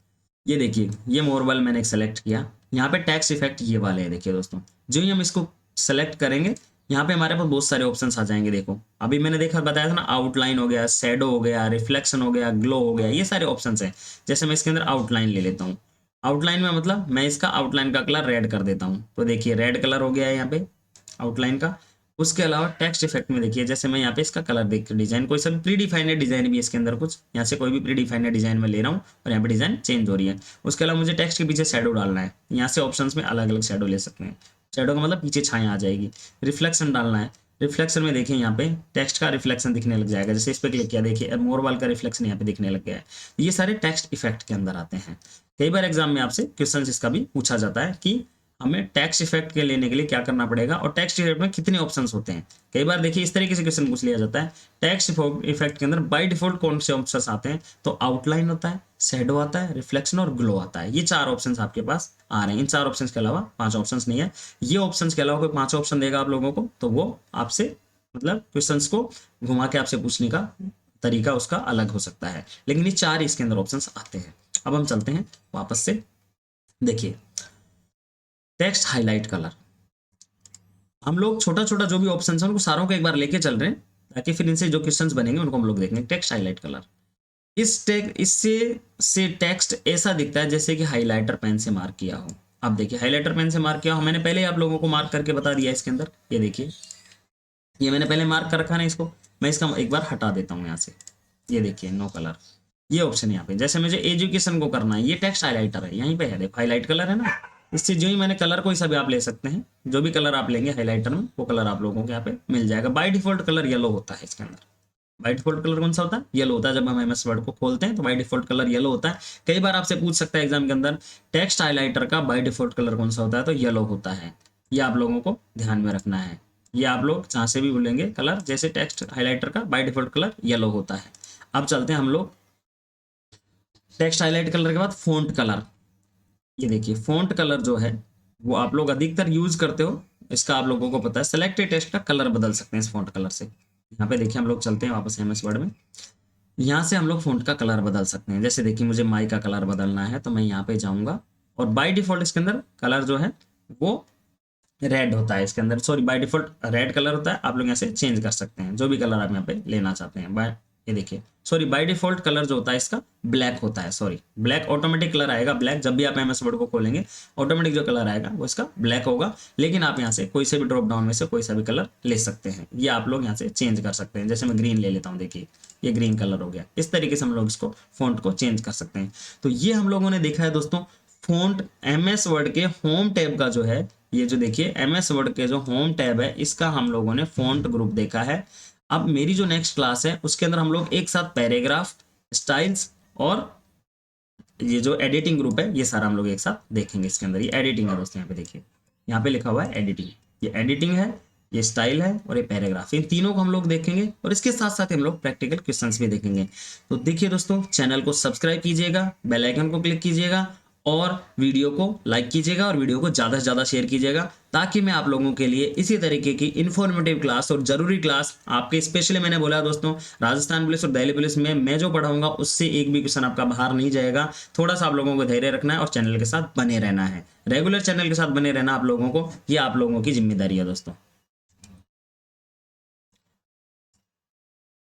S1: ये देखिए ये मोरबल मैंने एक सेलेक्ट किया, यहाँ पे टेक्स्ट इफेक्ट ये वाले हैं। देखिए दोस्तों जो ही हम इसको सेलेक्ट करेंगे यहाँ पे हमारे पास बहुत सारे ऑप्शंस आ जाएंगे। देखो अभी मैंने देखा बताया था ना, आउटलाइन हो गया, शैडो हो गया, रिफ्लेक्शन हो गया, ग्लो हो गया, ये सारे ऑप्शंस हैं। जैसे मैं इसके अंदर आउटलाइन ले लेता हूँ, आउटलाइन में मतलब मैं इसका आउटलाइन का कलर रेड कर देता हूँ, तो देखिए रेड कलर हो गया है यहाँ पे आउटलाइन का। उसके अलावा टेक्स्ट इफेक्ट में देखिए, जैसे मैं यहाँ पे इसका कलर देख, डिजाइन कोई सा भी प्री डिफाइंड डिजाइन भी है इसके अंदर, कुछ यहाँ से कोई भी प्री डिफाइंड डिजाइन में ले रहा हूँ और यहाँ पे डिजाइन चेंज हो रही है। उसके अलावा मुझे टेक्स्ट के पीछे शैडो डालना है, यहाँ से ऑप्शंस में अलग अलग शैडो ले सकते हैं। शैडो का मतलब पीछे छाया आ जाएगी। रिफ्लेक्शन डालना है, रिफ्लेक्शन में देखिए यहाँ पे टेक्स्ट का रिफ्लेक्शन दिखने लग जाएगा, जैसे इस पर क्लिक किया देखिए मोरवाल का रिफ्लेक्शन यहाँ पे दिखने लग गया है। ये सारे टेक्स्ट इफेक्ट के अंदर आते हैं। कई बार एग्जाम में आपसे क्वेश्चन इसका भी पूछा जाता है कि हमें टैक्स इफेक्ट के लेने के लिए क्या करना पड़ेगा और टैक्स इफेक्ट में कितने ऑप्शंस होते हैं। कई बार देखिए इस तरीके से क्वेश्चन पूछ लिया जाता है, टैक्स इफेक्ट के अंदर बाय डिफॉल्ट कौन से ऑप्शंस आते हैं, तो आउटलाइन होता है, शैडो आता है, रिफ्लेक्शन और ग्लो आता है। ये 4 ऑप्शंस आपके पास आ रहे हैं। इन 4 ऑप्शंस के अलावा 5 ऑप्शंस नहीं है। ये ऑप्शंस के अलावा कोई 5 ऑप्शन देगा आप लोगों को तो वो आपसे मतलब क्वेश्चंस को घुमा के आपसे पूछने का तरीका उसका अलग हो सकता है, लेकिन ये 4 इसके अंदर ऑप्शंस आते हैं। अब हम चलते हैं वापस से, देखिए टेक्स्ट हाईलाइट कलर, हम लोग छोटा छोटा जो भी ऑप्शन है उनको सारों को एक बार लेके चल रहे हैं ताकि फिर इनसे जो क्वेश्चंस बनेंगे उनको हम लोग देखेंगे। टेक्स्ट हाईलाइट कलर, इससे से टेक्स्ट ऐसा दिखता है जैसे कि हाईलाइटर पेन से मार्क किया हो। अब देखिए हाईलाइटर पेन से मार्क किया हो, मैंने पहले आप लोगों को मार्क करके बता दिया इसके अंदर। ये देखिए ये मैंने पहले मार्क कर रखा ना इसको, मैं इसका एक बार हटा देता हूँ यहाँ से। ये देखिए नो कलर, ये ऑप्शन यहाँ पे जैसे मुझे एजुकेशन को करना है, ये टेक्स्ट हाईलाइटर है, यहीं पे है देखो हाईलाइट कलर है ना। इससे जो ही मैंने कलर कोई सा भी आप ले सकते हैं, जो भी कलर आप लेंगे हाईलाइटर में वो कलर आप लोगों को यहाँ पे मिल जाएगा। बाय डिफॉल्ट कलर येलो होता है इसके अंदर। बाय डिफॉल्ट कलर कौन सा होता है, येलो होता है। जब हम एमएस वर्ड को खोलते हैं तो बाय डिफॉल्ट कलर येलो होता है। कई बार आपसे पूछ सकता है एग्जाम के अंदर टेक्स्ट हाईलाइटर का बाय डिफॉल्ट कलर कौन सा होता है, तो येलो होता है। ये आप लोगों को ध्यान में रखना है। ये आप लोग जहाँ से भी बोलेंगे कलर, जैसे टेक्स्ट हाईलाइटर का बाय डिफॉल्ट कलर येलो होता है। अब चलते हैं हम लोग टेक्स्ट हाईलाइट कलर के बाद फ़ॉन्ट कलर। ये देखिए फ़ॉन्ट कलर जो है वो आप लोग अधिकतर यूज करते हो, इसका आप लोगों को पता है। सेलेक्टेड टेक्स्ट का कलर बदल सकते हैं इस फ़ॉन्ट कलर से। यहाँ पे देखिए हम लोग चलते हैं वापस एमएस वर्ड में, यहाँ से हम लोग फ़ॉन्ट का कलर बदल सकते हैं। जैसे देखिए मुझे माई का कलर बदलना है तो मैं यहाँ पे जाऊँगा और बाय डिफ़ॉल्ट इसके अंदर कलर जो है वो रेड होता है इसके अंदर, sorry by default red colour होता है। आप लोग यहाँ से चेंज कर सकते हैं जो भी कलर आप यहाँ पे लेना चाहते हैं। बाय ये देखिए सॉरी बाय डिफ़ॉल्ट कलर जो होता है इसका ब्लैक होता है, सॉरी ब्लैक ऑटोमेटिक कलर आएगा ब्लैक। जब भी आप एमएस वर्ड को खोलेंगे ऑटोमेटिक जो कलर आएगा वो इसका ब्लैक होगा, लेकिन आप यहाँ से कोई से भी ड्रॉप डाउन में से कोई सा भी कलर ले सकते हैं। ये आप लोग यहाँ से चेंज कर सकते हैं। जैसे मैं ग्रीन ले लेता हूँ, देखिए ये ग्रीन कलर हो गया। इस तरीके से हम लोग इसको फ़ॉन्ट को चेंज कर सकते हैं। तो ये हम लोगों ने देखा है दोस्तों फ़ॉन्ट एमएस वर्ड के होम टैब का जो है, ये जो देखिए एमएस वर्ड के जो होम टैब है इसका हम लोगों ने फ़ॉन्ट ग्रुप देखा है। अब मेरी जो नेक्स्ट क्लास है उसके अंदर हम लोग एक साथ पैराग्राफ, स्टाइल्स और ये जो एडिटिंग ग्रुप है ये सारा हम लोग एक साथ देखेंगे। इसके अंदर ये एडिटिंग है दोस्तों, यहाँ पे देखिए यहाँ पे लिखा हुआ है एडिटिंग। ये एडिटिंग है, ये स्टाइल है और ये पैराग्राफ, इन तीनों को हम लोग देखेंगे और इसके साथ साथ हम लोग प्रैक्टिकल क्वेश्चंस भी देखेंगे। तो देखिए दोस्तों चैनल को सब्सक्राइब कीजिएगा, बेल आइकन को क्लिक कीजिएगा और वीडियो को लाइक कीजिएगा और वीडियो को ज़्यादा से ज़्यादा शेयर कीजिएगा, ताकि मैं आप लोगों के लिए इसी तरीके की इन्फॉर्मेटिव क्लास और ज़रूरी क्लास आपके, स्पेशली मैंने बोला दोस्तों राजस्थान पुलिस और दिल्ली पुलिस में मैं जो पढ़ाऊंगा उससे एक भी क्वेश्चन आपका बाहर नहीं जाएगा। थोड़ा सा आप लोगों को धैर्य रखना है और चैनल के साथ बने रहना है, रेगुलर चैनल के साथ बने रहना आप लोगों को, ये आप लोगों की जिम्मेदारी है दोस्तों।